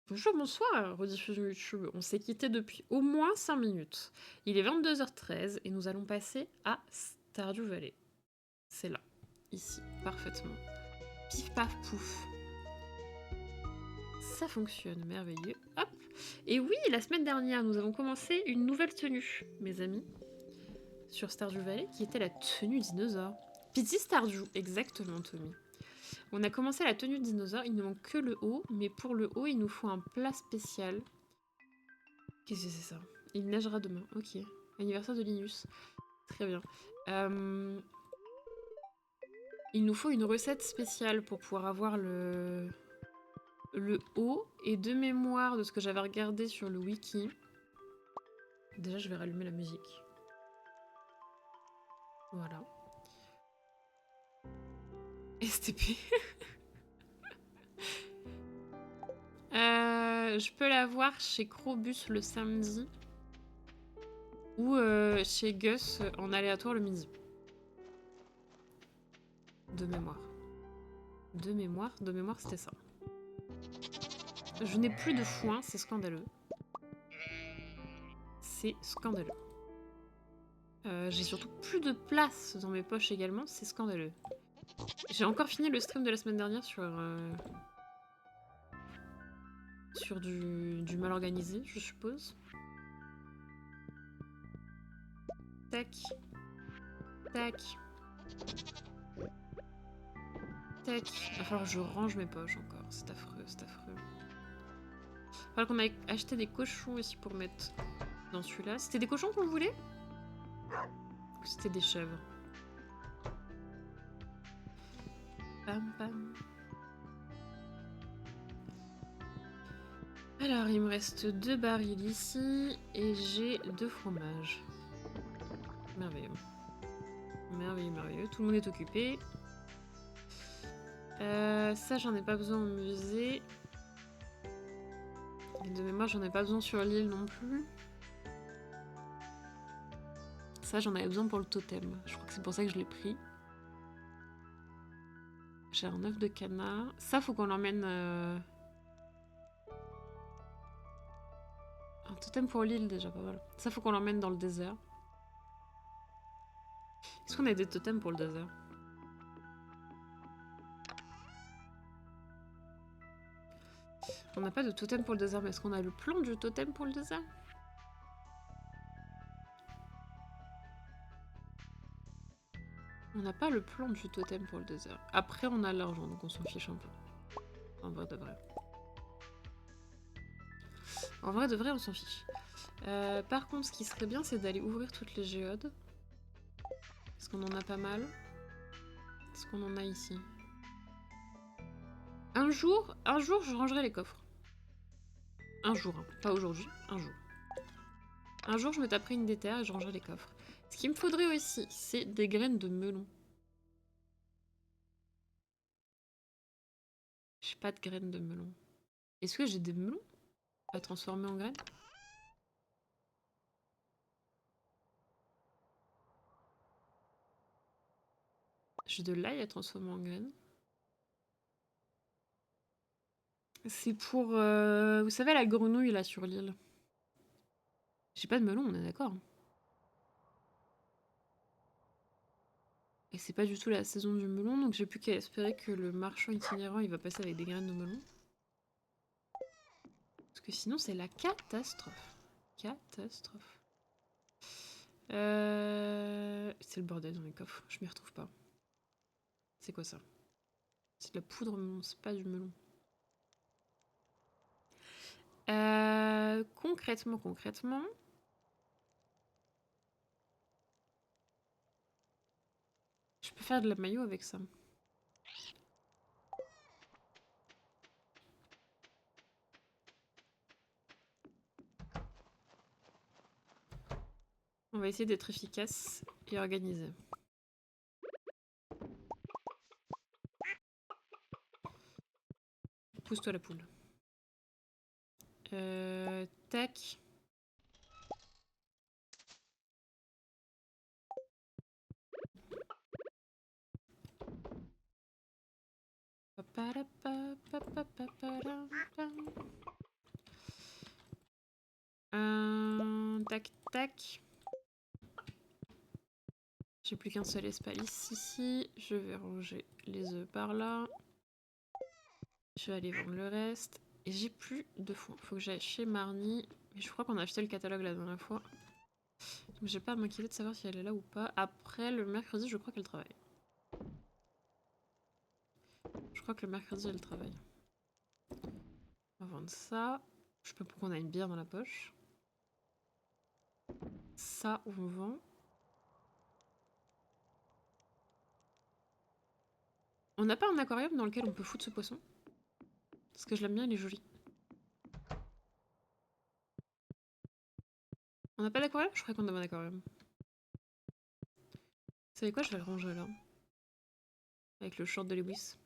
Bonjour, bonsoir, rediffusion YouTube. On s'est quitté depuis au moins 5 minutes. Il est 22h13 et nous allons passer à Stardew Valley. C'est là, ici, parfaitement. Pif paf pouf. Ça fonctionne, merveilleux. Hop. Et oui, la semaine dernière, nous avons commencé une nouvelle tenue, mes amis, sur Stardew Valley, qui était la tenue dinosaure. Pizzy Stardew, exactement, Tommy. On a commencé la tenue de dinosaure, il ne manque que le haut, mais pour le haut, il nous faut un plat spécial. Qu'est-ce que c'est ça? Il neigera demain, ok. Anniversaire de Linus. Très bien. Il nous faut une recette spéciale pour pouvoir avoir le haut. Et de mémoire de ce que j'avais regardé sur le wiki. Déjà, je vais rallumer la musique. Voilà. STP. Je peux la voir chez Crobus le samedi. Ou chez Gus en aléatoire le midi. De mémoire. De mémoire, c'était ça. Je n'ai plus de foin, c'est scandaleux. C'est scandaleux. J'ai surtout plus de place dans mes poches également, c'est scandaleux. J'ai encore fini le stream de la semaine dernière sur du mal organisé, je suppose. Tac. Tac. Tac. Il va falloir que je range mes poches encore. C'est affreux, c'est affreux. Il va falloir qu'on aille acheter des cochons aussi pour mettre dans celui-là. C'était des cochons qu'on voulait? Ou c'était des chèvres? Pam pam. Alors, il me reste 2 barils ici et j'ai 2 fromages. Merveilleux. Merveilleux, merveilleux. Tout le monde est occupé. Ça, j'en ai pas besoin au musée. Et de mémoire, j'en ai pas besoin sur l'île non plus. Ça, j'en avais besoin pour le totem. Je crois que c'est pour ça que je l'ai pris. J'ai un œuf de canard. Ça, faut qu'on l'emmène... Un totem pour l'île, déjà, pas mal. Ça, faut qu'on l'emmène dans le désert. Est-ce qu'on a des totems pour le désert? On n'a pas de totem pour le désert, mais est-ce qu'on a le plan du totem pour le désert? On n'a pas le plan du totem pour le désert. Après, on a l'argent, donc on s'en fiche un peu. En vrai de vrai. En vrai de vrai, on s'en fiche. Par contre, ce qui serait bien, c'est d'aller ouvrir toutes les géodes. Parce qu'on en a pas mal. Est-ce qu'on en a ici? Un jour, je rangerai les coffres. Un jour, hein. Pas aujourd'hui, un jour. Un jour, je me taperai une déterre et je rangerai les coffres. Ce qu'il me faudrait aussi, c'est des graines de melon. J'ai pas de graines de melon. Est-ce que j'ai des melons à transformer en graines? J'ai de l'ail à transformer en graines. C'est pour... vous savez, la grenouille, là, sur l'île. J'ai pas de melon, on est d'accord. Et c'est pas du tout la saison du melon, donc j'ai plus qu'à espérer que le marchand itinérant, il va passer avec des graines de melon. Parce que sinon, c'est la catastrophe. Catastrophe. C'est le bordel dans les coffres, je m'y retrouve pas. C'est quoi ça? C'est de la poudre melon, c'est pas du melon. Concrètement... Je peux faire de la maillot avec ça. On va essayer d'être efficace et organisé. Pousse-toi la poule. Tac. tac. J'ai plus qu'un seul espace ici. Je vais ranger les œufs par là. Je vais aller vendre le reste. Et j'ai plus de foin. Faut que j'aille chez Marnie. Mais je crois qu'on a acheté le catalogue la dernière fois. Donc j'ai pas à m'inquiéter de savoir si elle est là ou pas. Après, le mercredi, je crois qu'elle travaille. Je crois que le mercredi, elle travaille. On va vendre ça. Je sais pas pourquoi on a une bière dans la poche. Ça, on vend. On n'a pas un aquarium dans lequel on peut foutre ce poisson? Parce que je l'aime bien, il est joli. On n'a pas d'aquarium? Je crois qu'on a un aquarium. Vous savez quoi? Je vais le ranger là. Avec le short de Lewis.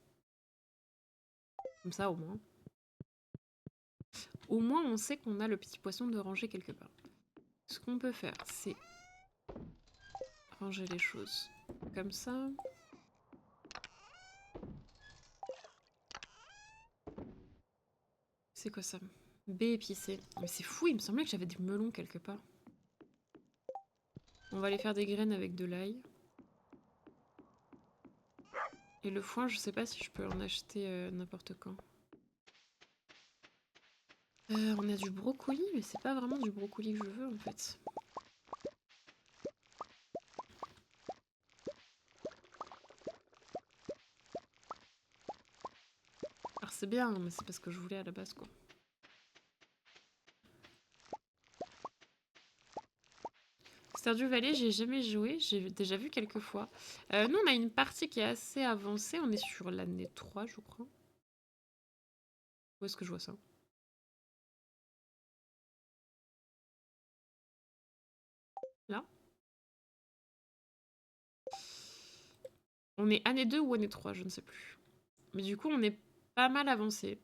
Comme ça, au moins. Au moins, on sait qu'on a le petit poisson de ranger quelque part. Ce qu'on peut faire, c'est ranger les choses comme ça. C'est quoi ça? B épicé. Mais c'est fou, il me semblait que j'avais des melons quelque part. On va aller faire des graines avec de l'ail. Et le foin, je sais pas si je peux en acheter n'importe quand. On a du brocoli, mais c'est pas vraiment du brocoli que je veux en fait. Alors c'est bien, mais c'est pas ce que je voulais à la base quoi. Stardew Valley, j'ai jamais joué, j'ai déjà vu quelques fois. Nous, on a une partie qui est assez avancée, on est sur l'année 3, je crois. Où est-ce que je vois ça? Là? On est année 2 ou année 3, je ne sais plus. Mais du coup, on est pas mal avancé.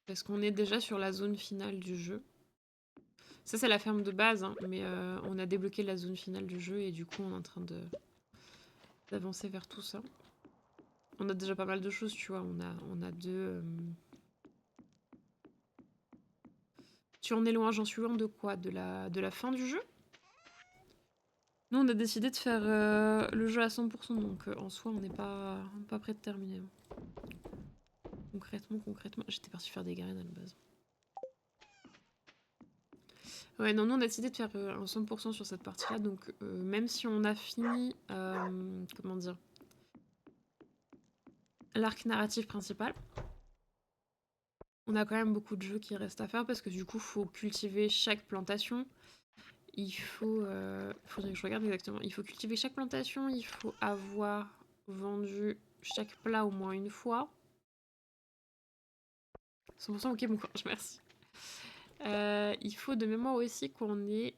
Parce qu'on est déjà sur la zone finale du jeu. Ça, c'est la ferme de base, hein, mais on a débloqué la zone finale du jeu et du coup, on est en train d'avancer vers tout ça. On a déjà pas mal de choses, tu vois. On a deux... Tu en es loin, j'en suis loin de quoi? De la fin du jeu? Nous, on a décidé de faire le jeu à 100%, donc en soi, on n'est pas prêt de terminer. Concrètement, j'étais partie faire des graines à la base. Ouais, non, nous, on a décidé de faire un 100% sur cette partie-là, donc même si on a fini, comment dire, l'arc narratif principal, on a quand même beaucoup de jeux qui restent à faire, parce que du coup, il faut cultiver chaque plantation. Il faut... faudrait que je regarde exactement. Il faut cultiver chaque plantation, il faut avoir vendu chaque plat au moins une fois. 100% ok, bon courage, merci. Il faut de mémoire aussi qu'on ait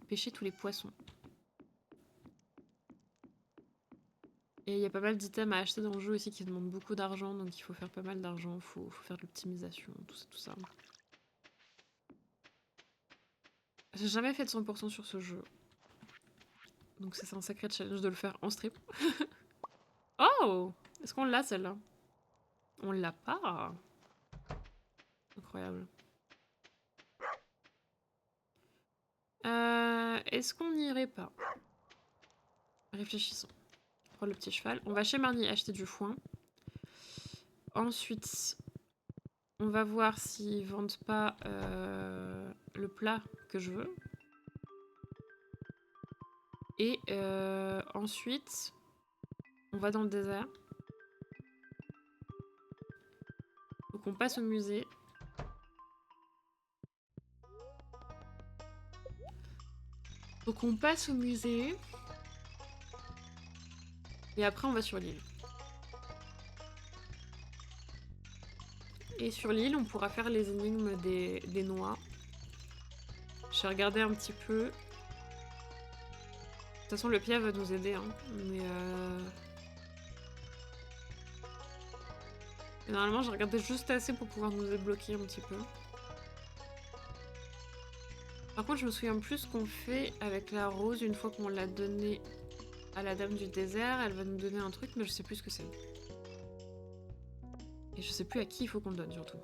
pêché tous les poissons. Et il y a pas mal d'items à acheter dans le jeu aussi qui demandent beaucoup d'argent, donc il faut faire pas mal d'argent, faut faire de l'optimisation, tout ça. J'ai jamais fait de 100% sur ce jeu. Donc c'est un sacré challenge de le faire en stream. Oh! Est-ce qu'on l'a celle-là? On l'a pas? Incroyable. Est-ce qu'on n'irait pas? Réfléchissons. On prend le petit cheval. On va chez Marnie acheter du foin. Ensuite, on va voir s'ils vendent pas le plat que je veux. Et ensuite, on va dans le désert. Donc on passe au musée. Donc on passe au musée. Et après on va sur l'île. Et sur l'île, on pourra faire les énigmes des noix. J'ai regardé un petit peu. De toute façon, le pied va nous aider. Hein. Mais et normalement, j'ai regardé juste assez pour pouvoir nous débloquer un petit peu. Par contre, je me souviens plus ce qu'on fait avec la rose une fois qu'on l'a donnée à la dame du désert. Elle va nous donner un truc, mais je sais plus ce que c'est. Et je sais plus à qui il faut qu'on le donne, surtout.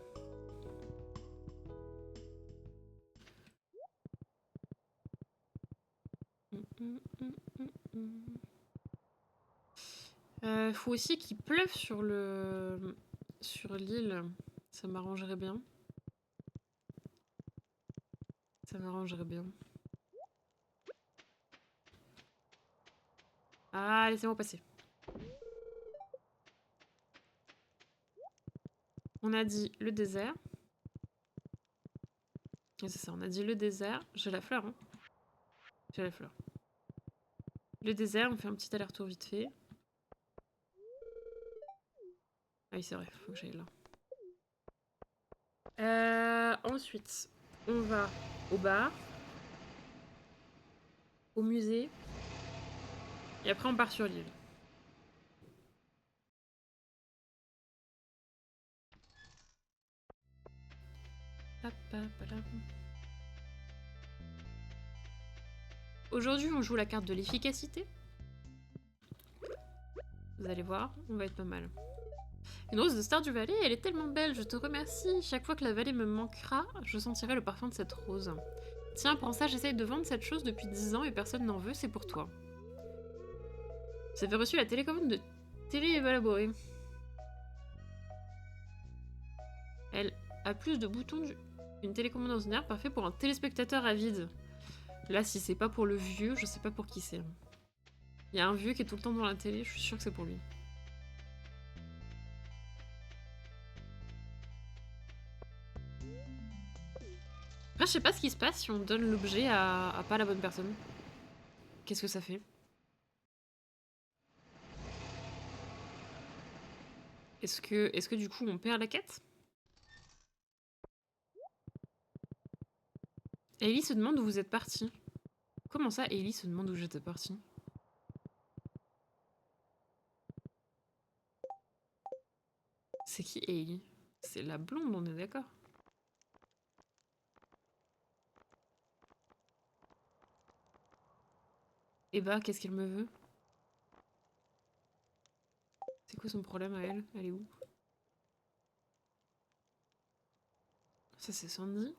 Faut aussi qu'il pleuve sur l'île. Ça m'arrangerait bien. Ça m'arrangerait bien. Ah, laissez-moi passer. On a dit le désert. C'est ça, on a dit le désert. J'ai la fleur, hein. J'ai la fleur. Le désert, on fait un petit aller-retour vite fait. Ah oui, c'est vrai, faut que j'aille là. Ensuite, on va au bar, au musée, et après on part sur l'île. Aujourd'hui, on joue la carte de l'efficacité. Vous allez voir, on va être pas mal. Une rose de Stardew Valley, elle est tellement belle, je te remercie. Chaque fois que la vallée me manquera, je sentirai le parfum de cette rose. Tiens, prends ça, j'essaye de vendre cette chose depuis 10 ans et personne n'en veut, c'est pour toi. Vous avez reçu la télécommande de télé élaborée. Elle a plus de boutons qu'une télécommande ordinaire, parfait pour un téléspectateur avide. Là, si c'est pas pour le vieux, je sais pas pour qui c'est. Il y a un vieux qui est tout le temps devant la télé, je suis sûre que c'est pour lui. Après, je sais pas ce qui se passe si on donne l'objet à pas la bonne personne. Qu'est-ce que ça fait? Est-ce que du coup on perd la quête? Ellie se demande où vous êtes parti. Comment ça, Ellie se demande où j'étais parti? C'est qui Ellie? C'est la blonde, on est d'accord? Et bah, qu'est-ce qu'elle me veut? C'est quoi son problème à elle? Elle est où? Ça, c'est Sandy.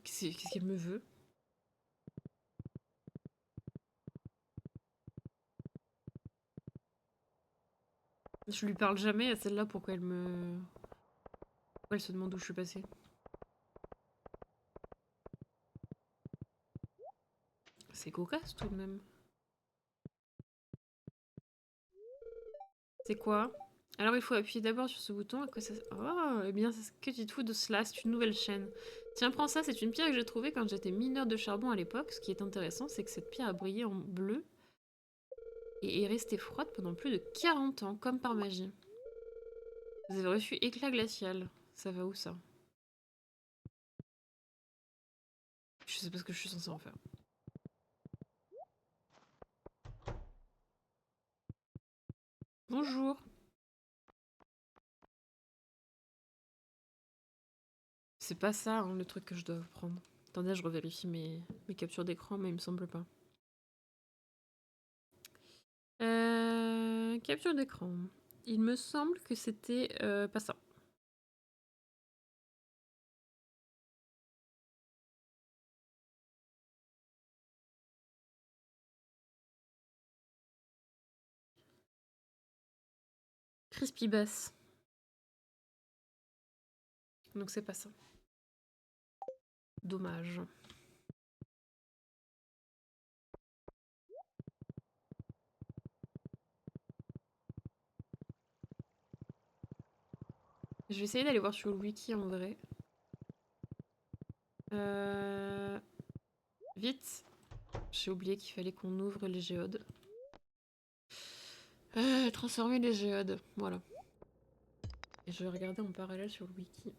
Qu'est-ce qu'elle me veut? Je lui parle jamais à celle-là, pourquoi elle me... Pourquoi elle se demande où je suis passée? C'est cocasse tout de même. C'est quoi? Alors il faut appuyer d'abord sur ce bouton, à quoi ça... Oh, eh bien, que tu te fous de cela? C'est une nouvelle chaîne. Tiens, prends ça, c'est une pierre que j'ai trouvée quand j'étais mineur de charbon à l'époque. Ce qui est intéressant, c'est que cette pierre a brillé en bleu et est restée froide pendant plus de 40 ans, comme par magie. Vous avez reçu éclat glacial. Ça va où, ça? Je sais pas ce que je suis censée en faire. Bonjour. C'est pas ça, hein, le truc que je dois prendre. Attendez, je revérifie mes captures d'écran, mais il me semble pas. Capture d'écran. Il me semble que c'était pas ça. Crispy Bass. Donc c'est pas ça. Dommage. Je vais essayer d'aller voir sur le wiki en vrai. Vite. J'ai oublié qu'il fallait qu'on ouvre les géodes. Transformer les géodes. Voilà. Et je vais regarder en parallèle sur le wiki.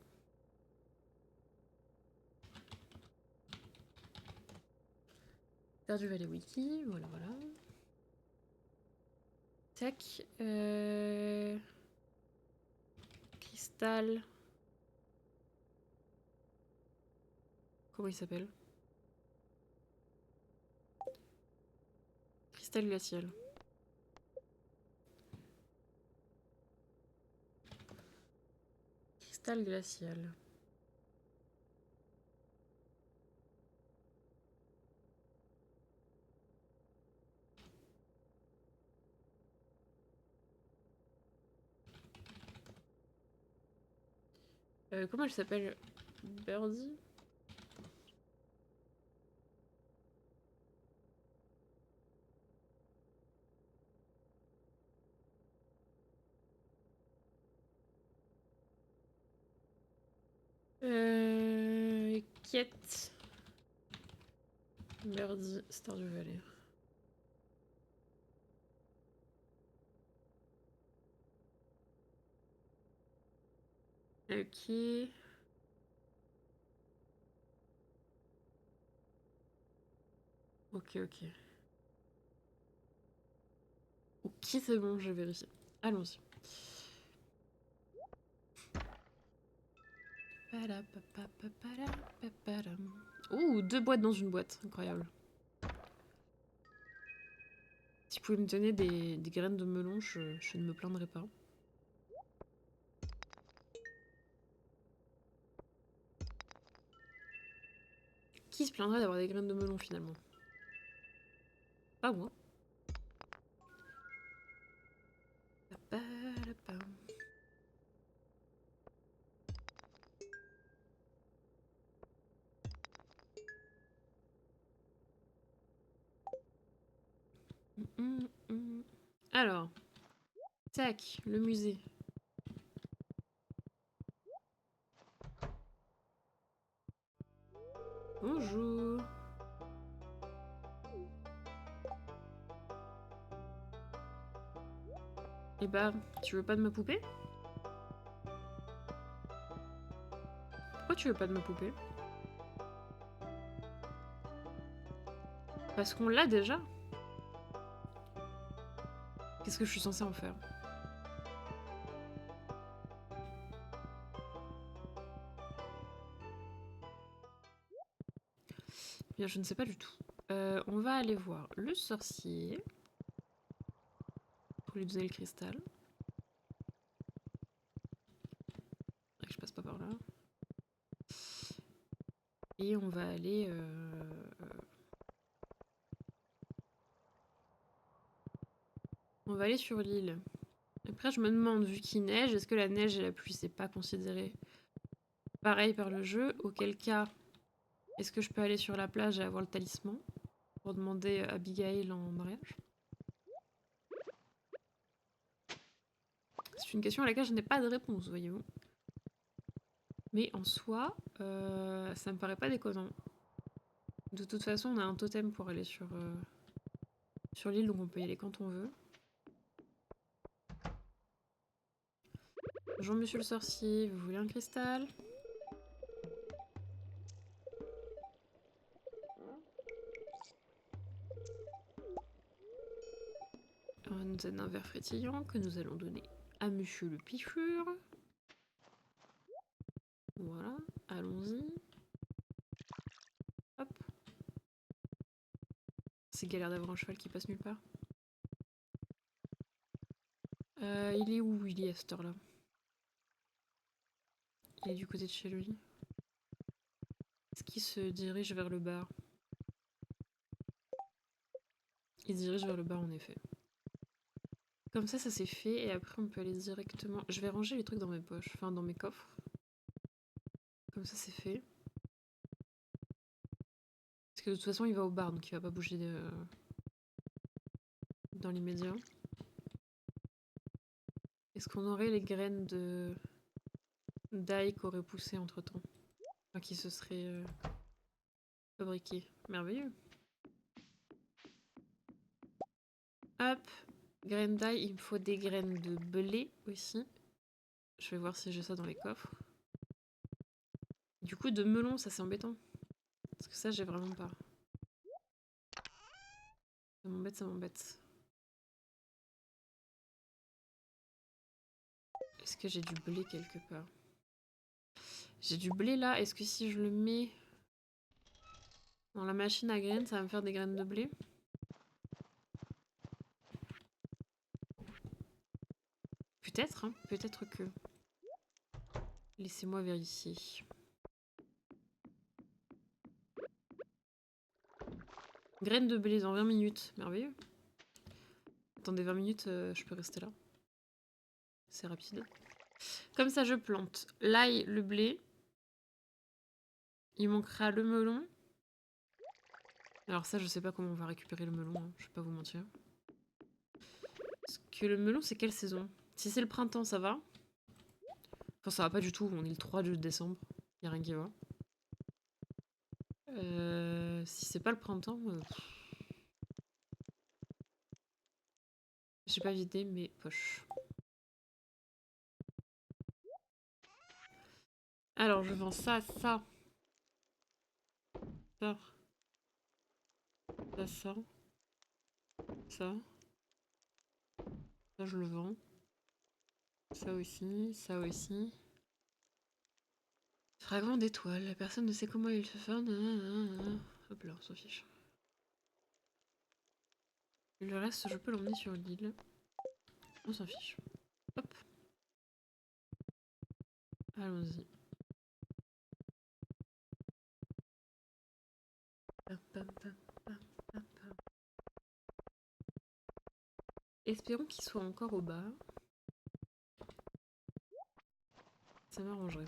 Stardew Valley wiki. Voilà, voilà. Tac. Cristal. Comment il s'appelle? Cristal glacial. Cristal glacial. Comment elle s'appelle? Birdie? Quête. Birdie, Stardew Valley. Ok. Ok, ok. Ok, c'est bon, je vérifie. Allons-y. Ouh, 2 boîtes dans une boîte. Incroyable. Si vous pouvez me donner des graines de melon, je ne me plaindrai pas. Qui se plaindrait d'avoir des graines de melon finalement? Pas moi. Alors, tac, le musée. Bonjour. Eh bah, tu veux pas de ma poupée? Pourquoi tu veux pas de ma poupée? Parce qu'on l'a déjà. Qu'est-ce que je suis censée en faire? Bien, je ne sais pas du tout. On va aller voir le sorcier. Pour lui donner le cristal. Je passe pas par là. Et on va aller... On va aller sur l'île. Après, je me demande, vu qu'il neige, est-ce que la neige et la pluie, c'est pas considéré pareil par le jeu? Auquel cas, est-ce que je peux aller sur la plage et avoir le talisman pour demander Abigail en mariage? C'est une question à laquelle je n'ai pas de réponse, voyez-vous. Mais en soi, ça me paraît pas déconnant. De toute façon, on a un totem pour aller sur l'île, donc on peut y aller quand on veut. Bonjour monsieur le sorcier, vous voulez un cristal? On nous donne un verre frétillant que nous allons donner à monsieur le picheur. Voilà, allons-y. Hop. C'est galère d'avoir un cheval qui passe nulle part. Il est où? Il est à cette heure-là. Il est du côté de chez lui. Est-ce qu'il se dirige vers le bar? Il se dirige vers le bar en effet. Comme ça c'est fait et après on peut aller directement... Je vais ranger les trucs dans mes poches, enfin dans mes coffres. Comme ça c'est fait. Parce que de toute façon il va au bar donc il va pas bouger dans l'immédiat. Est-ce qu'on aurait les graines de d'ail qui auraient poussé entre temps? Enfin qui se seraient fabriquées. Merveilleux. Hop, graines d'ail, il me faut des graines de blé aussi. Je vais voir si j'ai ça dans les coffres. Du coup, de melon, ça c'est embêtant. Parce que ça, j'ai vraiment pas. Ça m'embête, ça m'embête. Est-ce que j'ai du blé quelque part? J'ai du blé là. Est-ce que si je le mets dans la machine à graines, ça va me faire des graines de blé? Peut-être, hein. Peut-être que. Laissez-moi vérifier. Graines de blé dans 20 minutes. Merveilleux. Attendez, 20 minutes, je peux rester là. C'est rapide. Comme ça, je plante l'ail, le blé. Il manquera le melon. Alors ça, je sais pas comment on va récupérer le melon, hein, je vais pas vous mentir. Parce que le melon, c'est quelle saison? Si c'est le printemps, ça va. Enfin, ça va pas du tout, on est le 3 de décembre. Y a rien qui va. Si c'est pas le printemps... J'ai pas vidé mes poches. Alors, je vends ça, ça. Ça. Ça, ça. Ça. Ça, je le vends. Ça aussi, ça aussi. Fragment d'étoile. La personne ne sait comment il se fait. Hop là, on s'en fiche. Le reste, je peux l'emmener sur l'île. On s'en fiche. Hop. Allons-y. Espérons qu'il soit encore au bas. Ça m'arrangerait.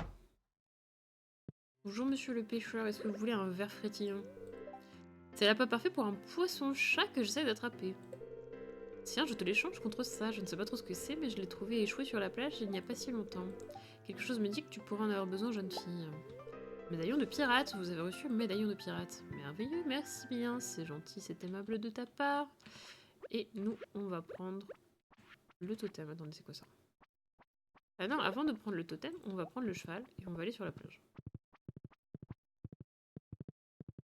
Bonjour monsieur le pêcheur, est-ce que vous voulez un verre frétillant? C'est là pas parfait pour un poisson-chat que j'essaie d'attraper. Tiens, je te l'échange contre ça. Je ne sais pas trop ce que c'est, mais je l'ai trouvé échoué sur la plage il n'y a pas si longtemps. Quelque chose me dit que tu pourrais en avoir besoin, jeune fille. Médaillon de pirate, vous avez reçu un médaillon de pirate. Merveilleux, merci bien, c'est gentil, c'est aimable de ta part. Et nous, on va prendre le totem. Attendez, c'est quoi ça? Ah non, avant de prendre le totem, on va prendre le cheval et on va aller sur la plage.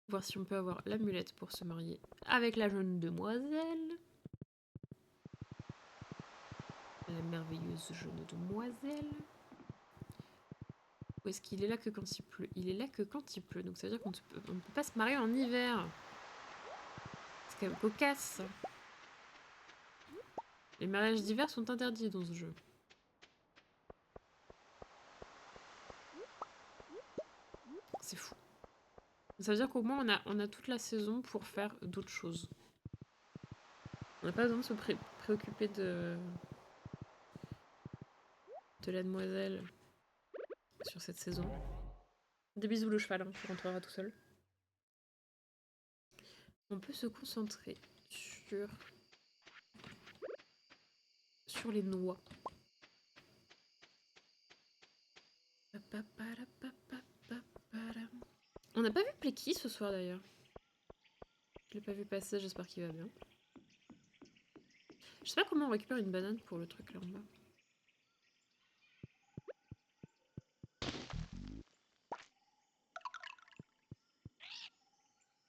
Voir si on peut avoir l'amulette pour se marier avec la jeune demoiselle. La merveilleuse jeune demoiselle. Ou est-ce qu'il est là que quand il pleut? Il est là que quand il pleut, donc ça veut dire qu'on ne peut pas se marier en hiver. C'est quand même cocasse. Les mariages d'hiver sont interdits dans ce jeu. C'est fou. Ça veut dire qu'au moins on a toute la saison pour faire d'autres choses. On n'a pas besoin de se préoccuper de la demoiselle sur cette saison. Des bisous le cheval, hein, qui rentrera tout seul. On peut se concentrer sur les noix. On n'a pas vu Pleki ce soir d'ailleurs. Je l'ai pas vu passer, j'espère qu'il va bien. Je sais pas comment on récupère une banane pour le truc là en bas.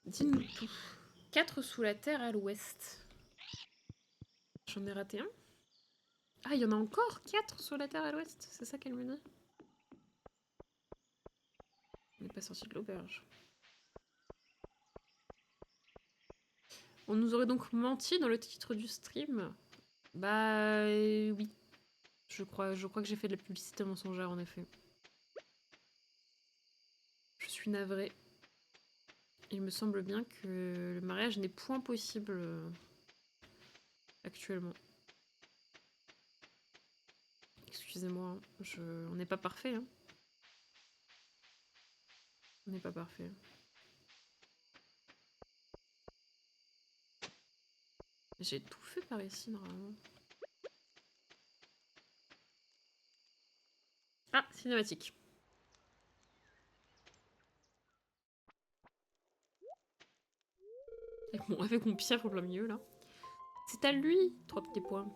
Dis-nous tout. 4 sous la terre à l'ouest. J'en ai raté un? Ah, il y en a encore 4 sous la terre à l'ouest? C'est ça qu'elle me dit? On n'est pas sorti de l'auberge. On nous aurait donc menti dans le titre du stream? Bah oui. Je crois que j'ai fait de la publicité mensongère en effet. Je suis navrée. Il me semble bien que le mariage n'est point possible actuellement. Excusez-moi, on n'est pas parfait. Hein. On n'est pas parfait. J'ai tout fait par ici normalement. Ah, cinématique. Avec mon pied au plein milieu là. C'est à lui, 3 petits points.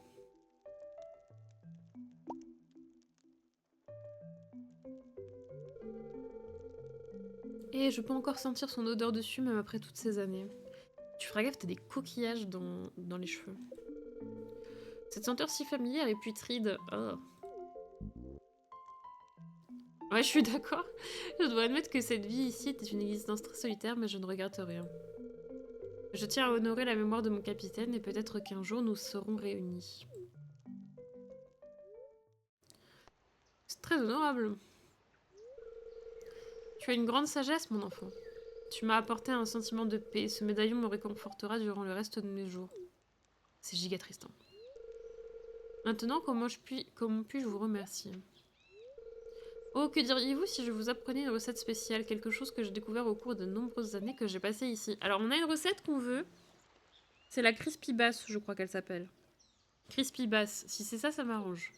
Et je peux encore sentir son odeur dessus même après toutes ces années. Tu feras gaffe, t'as des coquillages dans les cheveux. Cette senteur si familière et putride. Oh. Ouais, je suis d'accord. Je dois admettre que cette vie ici était une existence très solitaire, mais je ne regrette rien. Je tiens à honorer la mémoire de mon capitaine et peut-être qu'un jour nous serons réunis. C'est très honorable. Tu as une grande sagesse, mon enfant. Tu m'as apporté un sentiment de paix. Ce médaillon me réconfortera durant le reste de mes jours. C'est giga tristant. Maintenant, comment puis-je vous remercier? Oh, que diriez-vous si je vous apprenais une recette spéciale, quelque chose que j'ai découvert au cours de nombreuses années que j'ai passé ici. Alors, on a une recette qu'on veut. C'est la crispy bass, je crois qu'elle s'appelle. Crispy bass. Si c'est ça, ça m'arrange.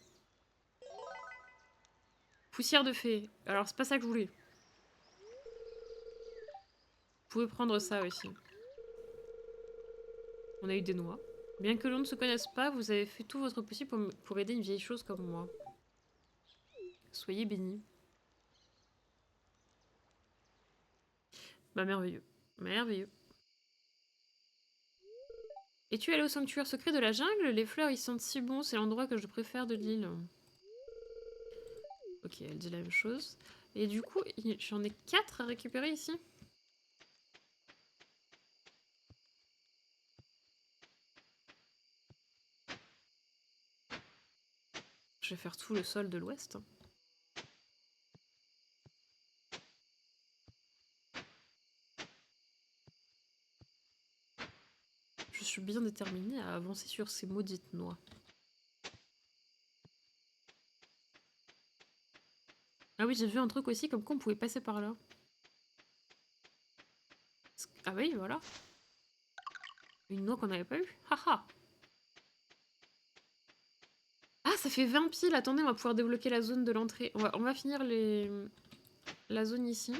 Poussière de fée. Alors, c'est pas ça que je voulais. Vous pouvez prendre ça aussi. On a eu des noix. Bien que l'on ne se connaisse pas, vous avez fait tout votre possible pour aider une vieille chose comme moi. Soyez bénis. Bah, merveilleux. Merveilleux. Es-tu allé au sanctuaire secret de la jungle? Les fleurs y sentent si bon, c'est l'endroit que je préfère de l'île. Ok, elle dit la même chose. Et du coup, j'en ai 4 à récupérer ici. Je vais faire tout le sol de l'ouest. Je suis bien déterminée à avancer sur ces maudites noix. Ah oui, j'ai vu un truc aussi, comme quoi on pouvait passer par là. Ah oui, voilà. Une noix qu'on n'avait pas eue. Haha. Ah, ça fait 20 piles. Attendez, on va pouvoir débloquer la zone de l'entrée. On va finir la zone ici.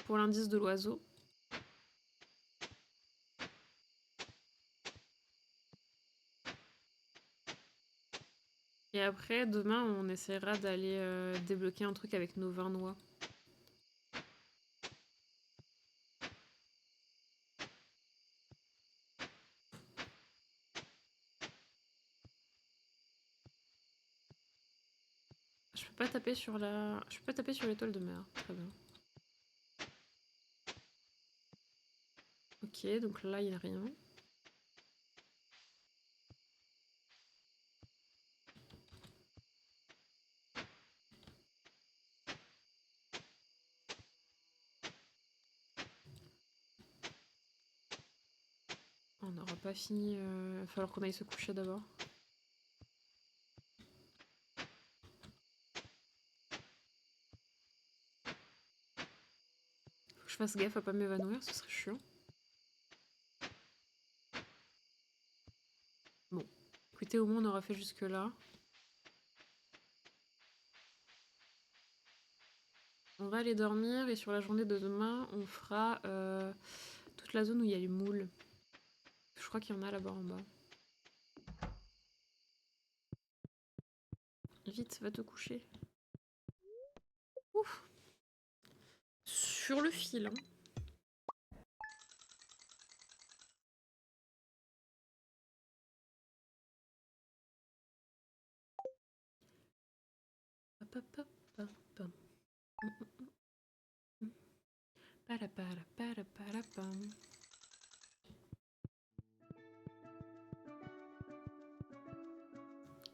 Pour l'indice de l'oiseau. Et après, demain, on essaiera d'aller débloquer un truc avec nos 20 noix. Je peux pas taper sur la... Je peux pas taper sur l'étoile de mer. Très bien. Ok, donc là, il n'y a rien. On n'aura pas fini. Il va falloir qu'on aille se coucher d'abord. Faut que je fasse gaffe à pas m'évanouir, ce serait chiant. Bon. Écoutez, au moins on aura fait jusque là. On va aller dormir et sur la journée de demain, on fera toute la zone où il y a les moules. Je crois qu'il y en a là-bas en bas. Vite, va te coucher. Ouf. Sur le fil, hein.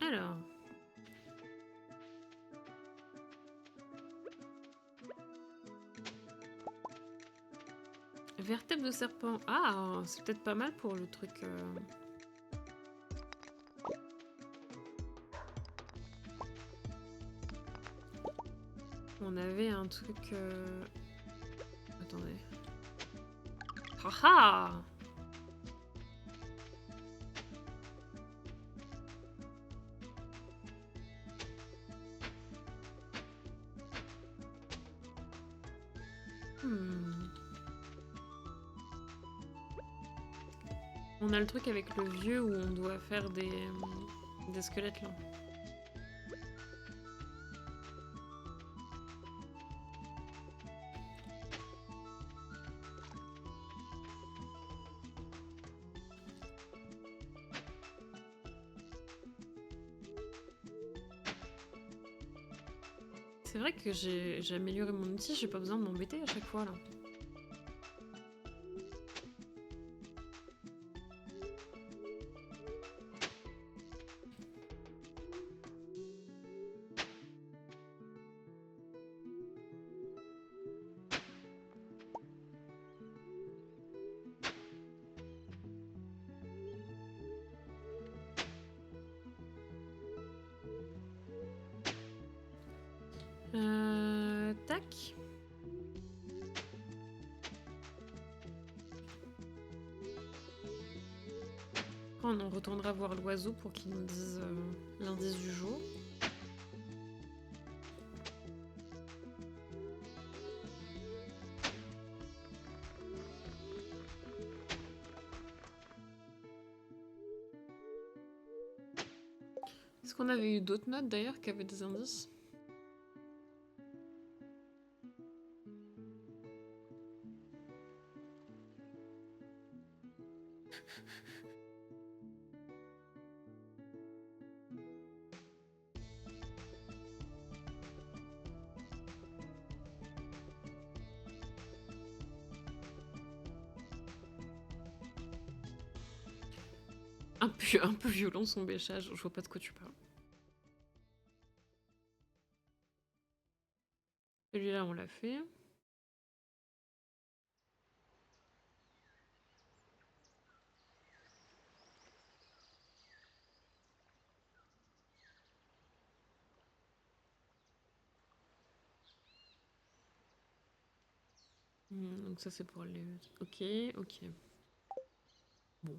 Alors. Vertèbre de serpent. Ah, c'est peut-être pas mal pour le truc. On avait un truc... Attendez. Haha. On a le truc avec le vieux où on doit faire des squelettes là. C'est vrai que j'ai amélioré mon outil, j'ai pas besoin de m'embêter à chaque fois là. Tac. On retournera voir l'oiseau pour qu'il nous dise l'indice du jour. Est-ce qu'on avait eu d'autres notes d'ailleurs qui avaient des indices? Un peu violent son bêchage, je vois pas de quoi tu parles. Celui-là, on l'a fait. Donc ça, c'est pour les... Ok, ok. Bon.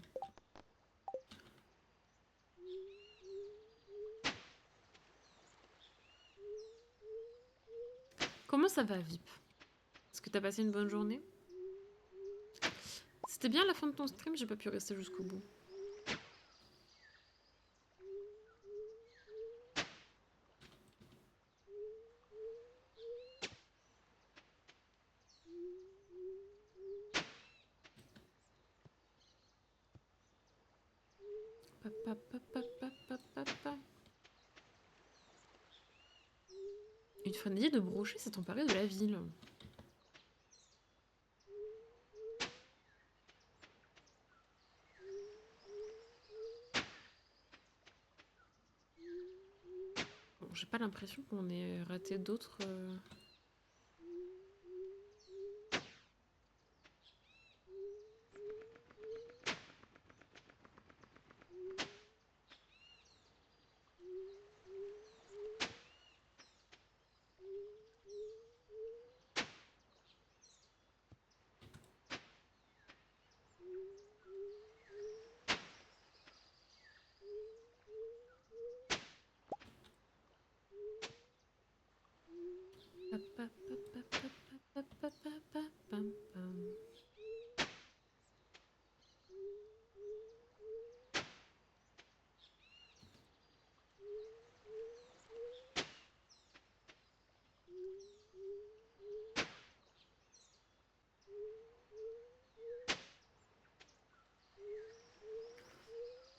Comment ça va, Vip? Est-ce que t'as passé une bonne journée? C'était bien la fin de ton stream, j'ai pas pu rester jusqu'au bout. Une frénésie de brocher s'est emparée de la ville. Bon, j'ai pas l'impression qu'on ait raté d'autres...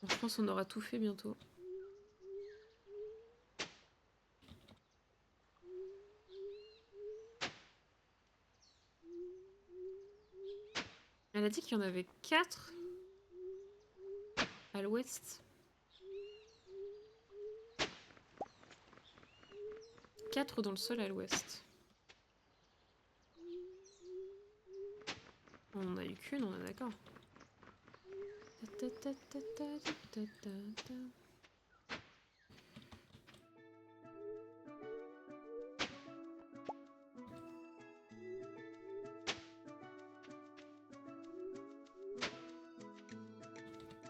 Je pense qu'on aura tout fait bientôt. Elle a dit qu'il y en avait 4 à l'ouest. 4 dans le sol à l'ouest. On en a eu qu'une, on est d'accord.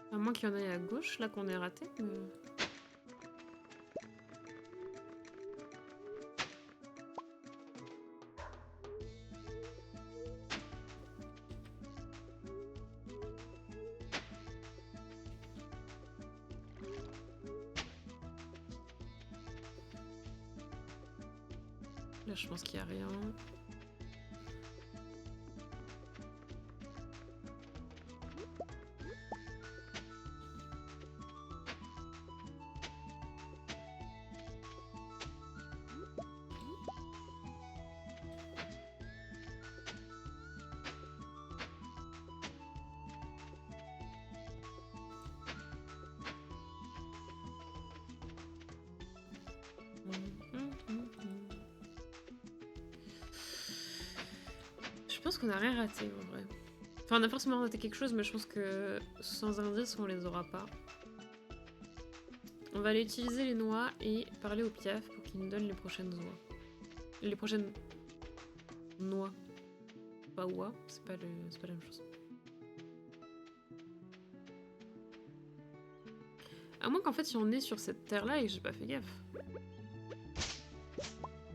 À moins qu'il y en ait à gauche, là, qu'on ait raté. Mais... Là, je pense qu'il n'y a rien. Je pense qu'on a rien raté en vrai. Enfin, on a forcément raté quelque chose, mais je pense que sans indice, on les aura pas. On va aller utiliser les noix et parler au piaf pour qu'il nous donne les prochaines oies. Les prochaines noix. Pas oua, c'est pas la même chose. À moins qu'en fait, si on est sur cette terre-là et que j'ai pas fait gaffe.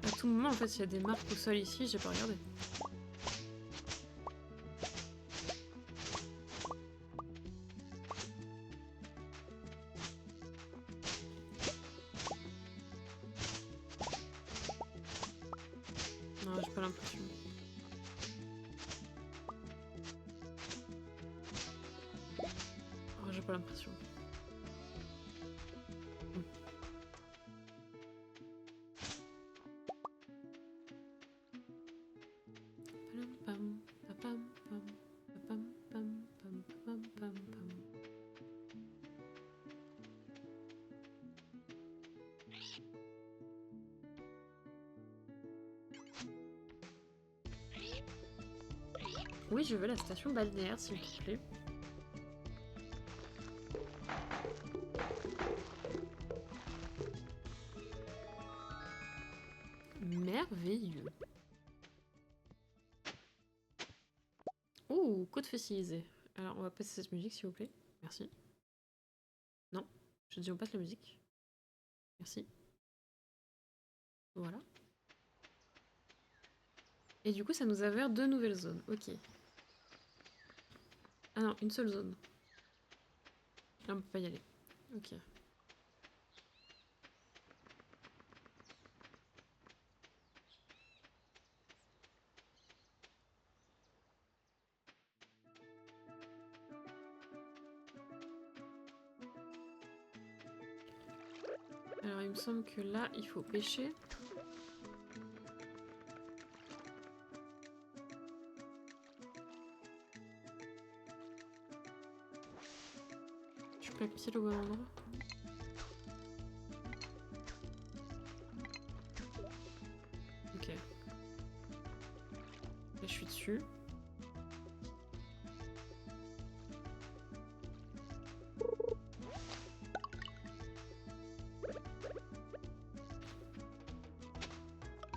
À tout moment, en fait, s'il y a des marques au sol ici, j'ai pas regardé. Non, j'ai pas l'impression. Oh, j'ai pas l'impression. Oui, je veux la station balnéaire, s'il te plaît. Merveilleux. Ouh, côte fossilisée. Alors, on va passer cette musique, s'il vous plaît. Merci. Non, je dis on passe la musique. Merci. Voilà. Et du coup, ça nous a ouvert 2 nouvelles zones. Ok. Ah non, une seule zone. Là, on peut pas y aller. Ok. Alors, il me semble que là, il faut pêcher. Je plaque pile au bon endroit. Ok. Là, je suis dessus.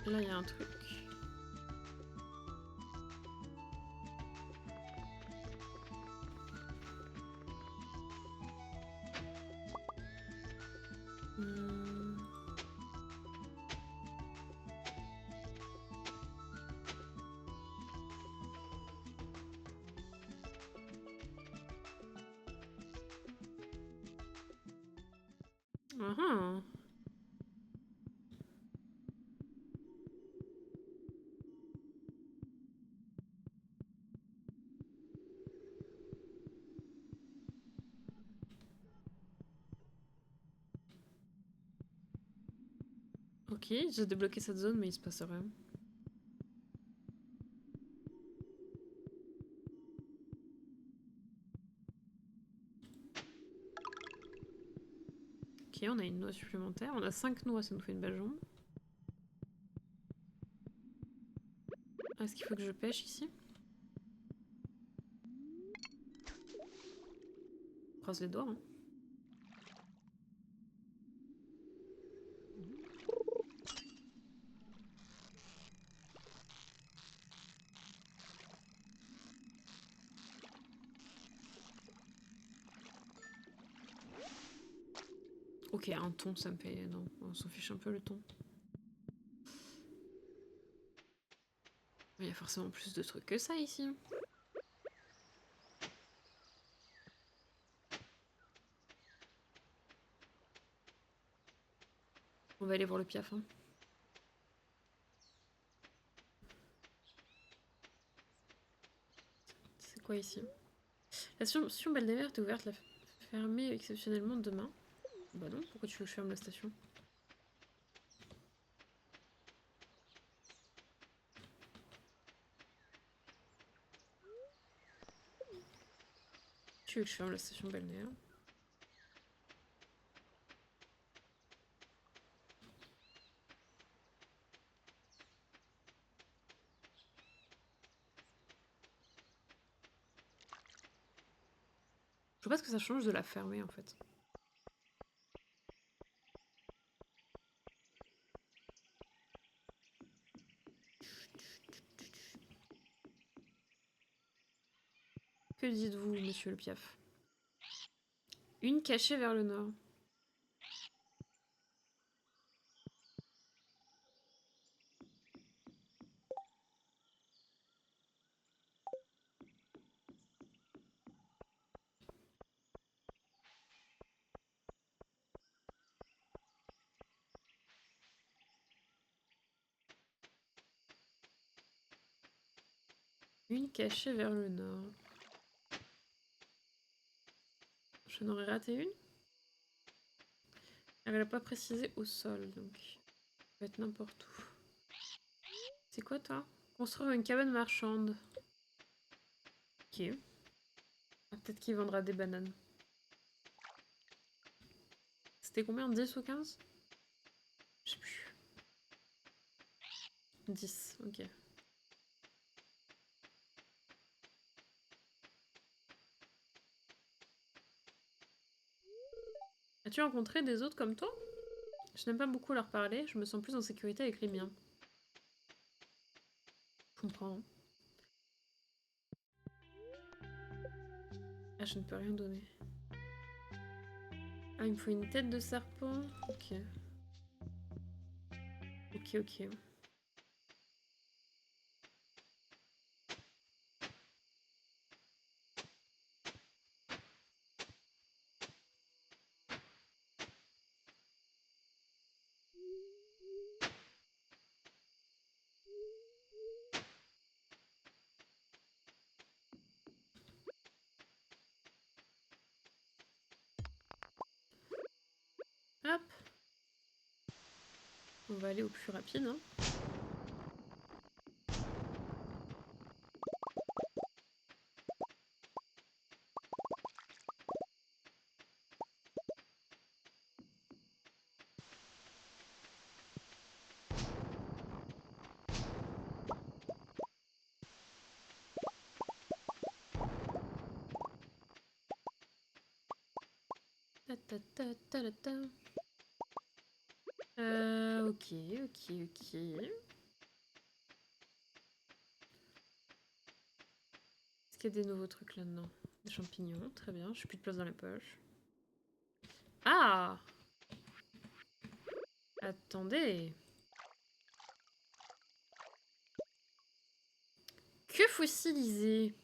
Là, il y a un truc. Hmm. Ah. Ok, j'ai débloqué cette zone, mais il se passe rien. Ok, on a une noix supplémentaire. On a 5 noix, ça nous fait une belle jambe. Est-ce qu'il faut que je pêche ici? On croise les doigts, hein. Ok, un thon, ça me fait... Non, on s'en fiche un peu le thon. Il y a forcément plus de trucs que ça ici. On va aller voir le piaf. Hein. C'est quoi ici? La station Belle-des-Mers est ouverte, la fermée exceptionnellement demain. Bah non, pourquoi tu veux que je ferme la station? Tu veux que je ferme la station balnéaire? Je vois pas ce que ça change de la fermer en fait. Que dites-vous, monsieur le Piaf? Une cachée vers le nord. Une cachée vers le nord. Je n'aurais raté une? Elle n'a pas précisé au sol, donc ça peut être n'importe où. C'est quoi toi? Construire une cabane marchande. Ok. Ah, peut-être qu'il vendra des bananes. C'était combien? 10 ou 15? Je sais plus. 10, ok. As-tu rencontré des autres comme toi? Je n'aime pas beaucoup leur parler, je me sens plus en sécurité avec les miens. Je comprends. Ah, je ne peux rien donner. Ah, il me faut une tête de serpent. Ok. Ok, ok. Hop. On va aller au plus rapide, hein. Ta ta ta ta ta ta. Ok, ok, ok. Est-ce qu'il y a des nouveaux trucs là-dedans? Des champignons, très bien. J'ai plus de place dans les poches. Ah! Attendez. Que fossiliser?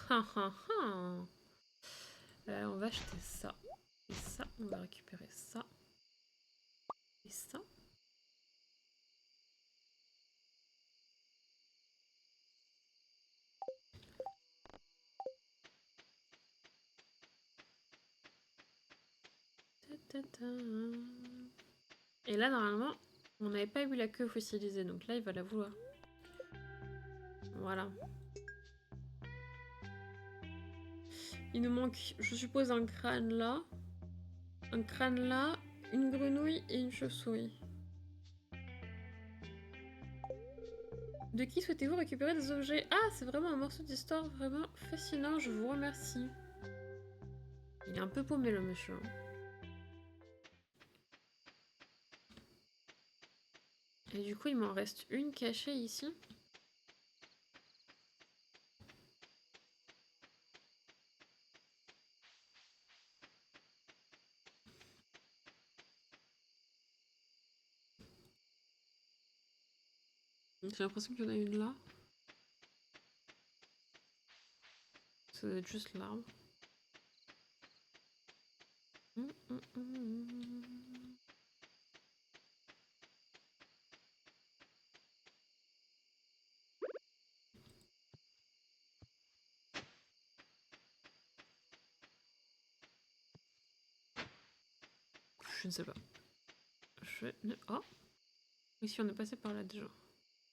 Ha ha ha. On va acheter ça. Et ça, on va récupérer ça. Et ça. Ta, ta, ta. Et là, normalement, on n'avait pas eu la queue fossilisée, donc là, il va la vouloir. Voilà. Il nous manque, je suppose, un crâne là, une grenouille et une chauve-souris. De qui souhaitez-vous récupérer des objets? Ah, c'est vraiment un morceau d'histoire vraiment fascinant, je vous remercie. Il est un peu paumé le monsieur. Et du coup, il m'en reste une cachée ici. J'ai l'impression qu'il y en a une là. Ça doit être juste l'arbre. Je ne sais pas. Oh! Oui, si on est passé par là déjà.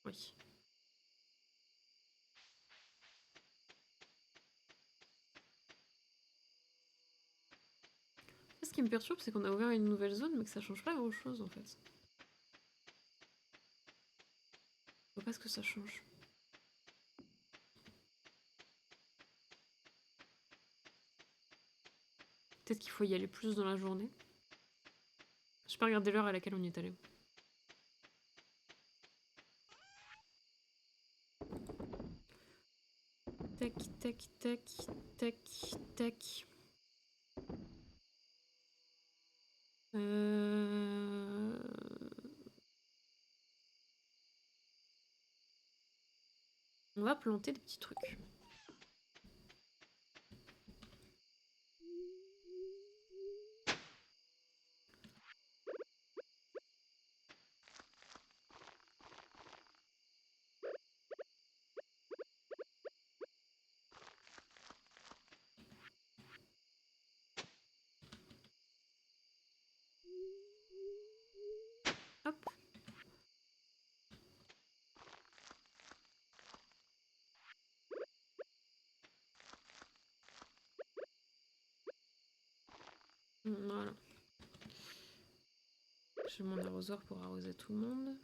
Oui. Ce qui me perturbe, c'est qu'on a ouvert une nouvelle zone, mais que ça change pas grand chose en fait. Je vois pas ce que ça change. Peut-être qu'il faut y aller plus dans la journée. J'ai pas regardé l'heure à laquelle on y est allé. Tac, tac, tac, tac, tac. On va planter des petits trucs. Hop. Voilà. J'ai mon arroseur pour arroser tout le monde.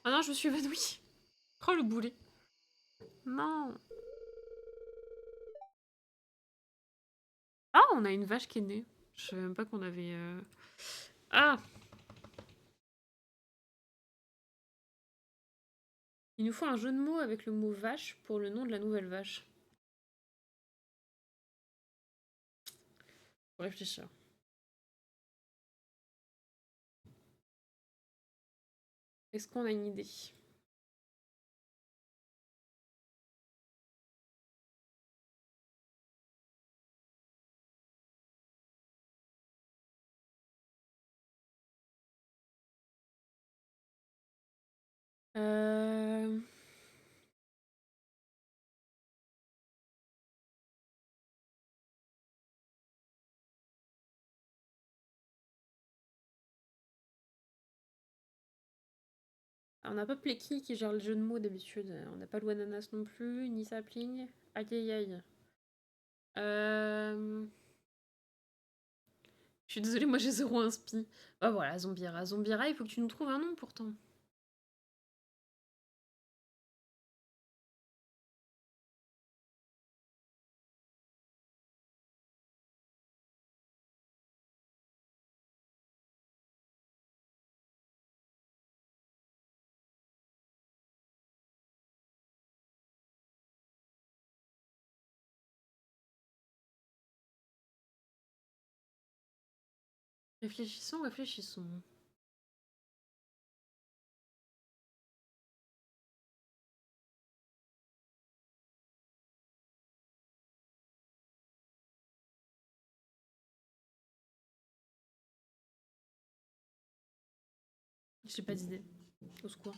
Ah non, je me suis évanouie. Oh le boulet. Non. Ah, on a une vache qui est née. Je savais même pas qu'on avait... Ah. Il nous faut un jeu de mots avec le mot vache pour le nom de la nouvelle vache. Faut réfléchir. Est-ce qu'on a une idée? Euh... On n'a pas Plecky qui gère le jeu de mots d'habitude. On n'a pas le Wananas non plus, ni Sapling. Aïe aïe aïe. Je suis désolée, moi j'ai zéro inspi. Oh voilà, Zombira. Zombira, il faut que tu nous trouves un nom pourtant. Réfléchissons, réfléchissons. J'ai pas d'idée. Au secours.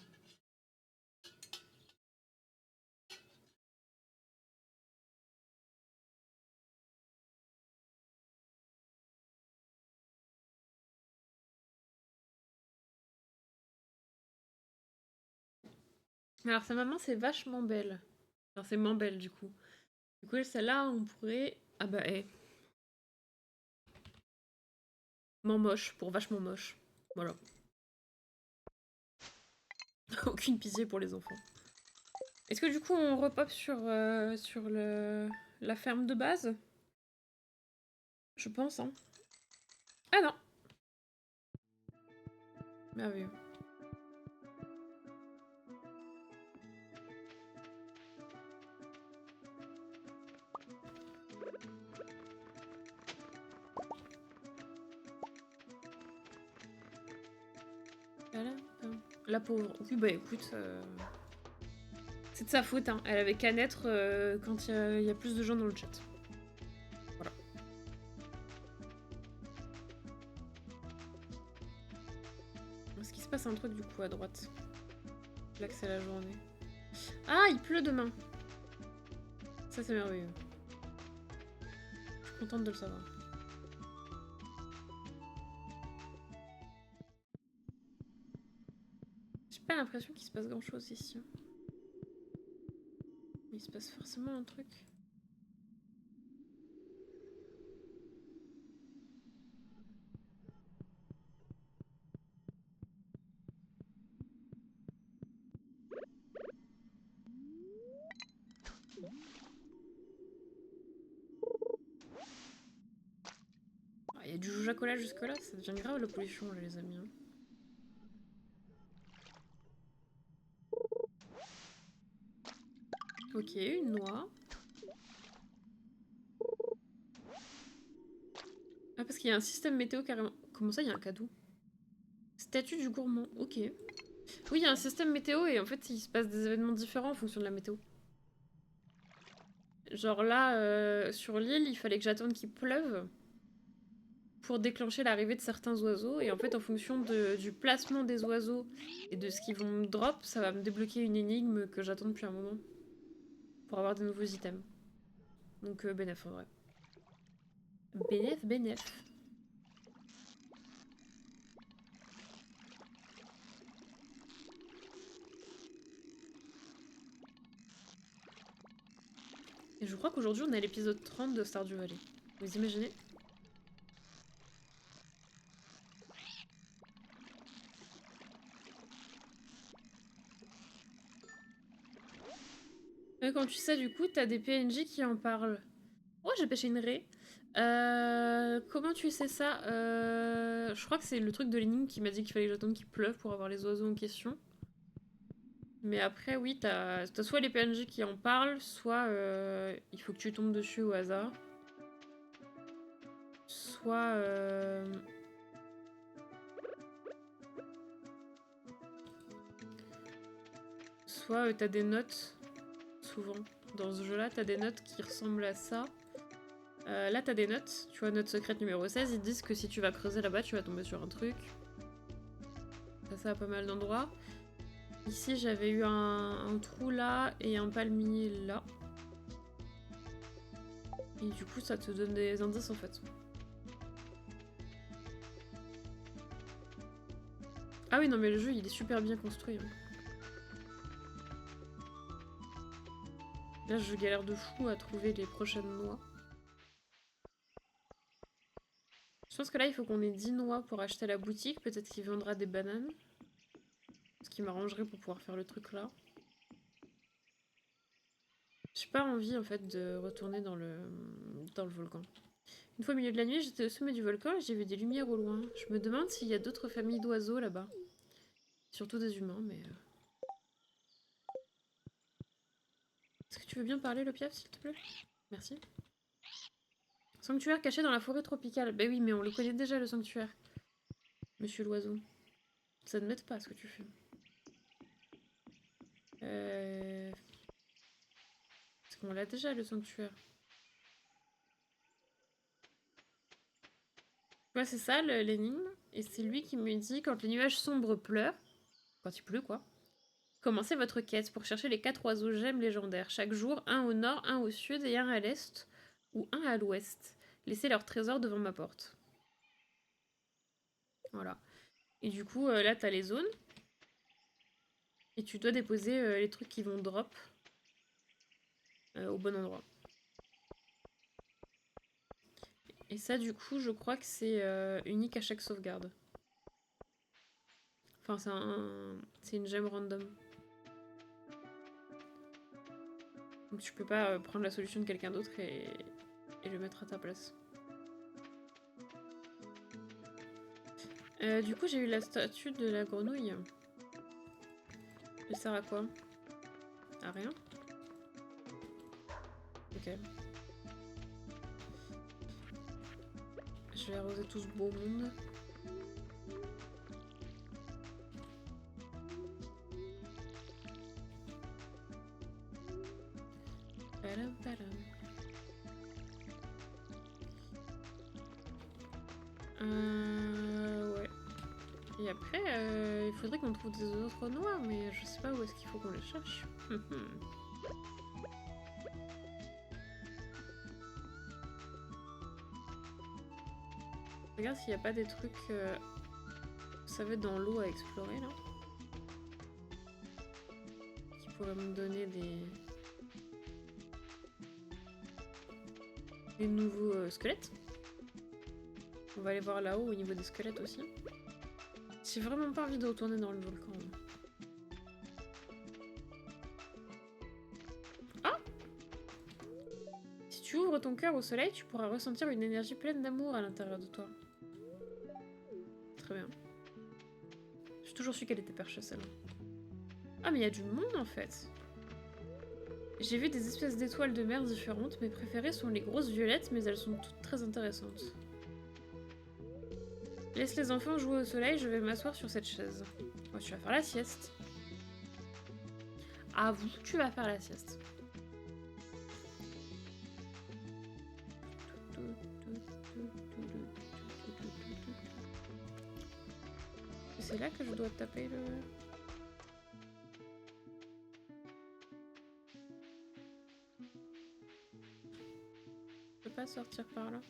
Alors sa maman c'est vachement belle. Enfin c'est Mambelle du coup. Du coup celle-là on pourrait... Ah bah Moche pour vachement moche. Voilà. Aucune pitié pour les enfants. Est-ce que du coup on repop sur la ferme de base? Je pense, hein. Ah non. Merveilleux. La pauvre. Oui bah écoute... C'est de sa faute, hein. Elle avait qu'à naître quand il y a plus de gens dans le chat. Voilà. Est-ce qu'il se passe un truc du coup à droite? Là que c'est la journée. Ah, il pleut demain. Ça c'est merveilleux. Je suis contente de le savoir. J'ai pas l'impression qu'il se passe grand chose ici. Mais il se passe forcément un truc. a du Coca-Cola jusque-là, ça devient grave la pollution, là, les amis. Hein. Ok, une noix. Ah, parce qu'il y a un système météo carrément. Comment ça, il y a un cadeau? Statut du gourmand, ok. Oui, il y a un système météo et en fait, il se passe des événements différents en fonction de la météo. Genre là, sur l'île, il fallait que j'attende qu'il pleuve pour déclencher l'arrivée de certains oiseaux. Et en fait, en fonction du placement des oiseaux et de ce qu'ils vont me drop, ça va me débloquer une énigme que j'attends depuis un moment. Pour avoir de nouveaux items. Donc, bénef en vrai. Bénef, bénef. Et je crois qu'aujourd'hui, on est à l'épisode 30 de Stardew Valley. Vous imaginez? Quand tu sais, du coup, t'as des PNJ qui en parlent. Oh, j'ai pêché une raie. Comment tu sais ça? Je crois que c'est le truc de l'énigme qui m'a dit qu'il fallait que j'attende qu'il pleuve pour avoir les oiseaux en question. Mais après, oui, t'as soit les PNJ qui en parlent, soit il faut que tu tombes dessus au hasard. Soit... soit t'as des notes, souvent. Dans ce jeu-là, t'as des notes qui ressemblent à ça. Là, t'as des notes. Tu vois, note secrète numéro 16, ils te disent que si tu vas creuser là-bas, tu vas tomber sur un truc. Ça à pas mal d'endroits. Ici, j'avais eu un trou là et un palmier là. Et du coup, ça te donne des indices en fait. Ah oui, non, mais le jeu, il est super bien construit. Hein. Là, je galère de fou à trouver les prochaines noix. Je pense que là, il faut qu'on ait 10 noix pour acheter à la boutique. Peut-être qu'il vendra des bananes. Ce qui m'arrangerait pour pouvoir faire le truc là. J'ai pas envie en fait de retourner dans le volcan. Une fois au milieu de la nuit, j'étais au sommet du volcan et j'ai vu des lumières au loin. Je me demande s'il y a d'autres familles d'oiseaux là-bas. Surtout des humains, mais... Est-ce que tu veux bien parler, le piaf, s'il te plaît? Merci. Sanctuaire caché dans la forêt tropicale. Bah oui, mais on le connaît déjà, le sanctuaire. Monsieur l'oiseau. Ça ne m'aide pas, ce que tu fais. Parce qu'on l'a déjà, le sanctuaire. Ouais, c'est ça, l'énigme. Et c'est lui qui me dit, quand les nuages sombres pleurent, quand il pleut, quoi, commencez votre quête pour chercher les 4 oiseaux gemmes légendaires. Chaque jour, un au nord, un au sud et un à l'est, ou un à l'ouest. Laissez leur trésor devant ma porte. Voilà. Et du coup, là, t'as les zones. Et tu dois déposer les trucs qui vont drop au bon endroit. Et ça, du coup, je crois que c'est unique à chaque sauvegarde. Enfin, c'est une gemme random. Donc tu peux pas prendre la solution de quelqu'un d'autre et le mettre à ta place. Du coup, j'ai eu la statue de la grenouille. Elle sert à quoi? À rien? Ok. Je vais arroser tout ce beau monde. Palam, palam. Ouais. Et après, il faudrait qu'on trouve des autres noix, mais je sais pas où est-ce qu'il faut qu'on les cherche. Regarde s'il n'y a pas des trucs, vous savez, dans l'eau à explorer, là. Qui pourraient me donner des nouveaux squelettes. On va aller voir là-haut au niveau des squelettes aussi. J'ai vraiment pas envie de retourner dans le volcan. Ah! Si tu ouvres ton cœur au soleil, tu pourras ressentir une énergie pleine d'amour à l'intérieur de toi. toujours su qu'elle était perchée, celle-là. Ah, mais il y a du monde, en fait. J'ai vu des espèces d'étoiles de mer différentes. Mes préférées sont les grosses violettes, mais elles sont toutes très intéressantes. Laisse les enfants jouer au soleil, je vais m'asseoir sur cette chaise. Oh, tu vas faire la sieste. Avoue, tu vas faire la sieste. C'est là que je dois taper le... Je peux pas sortir par là.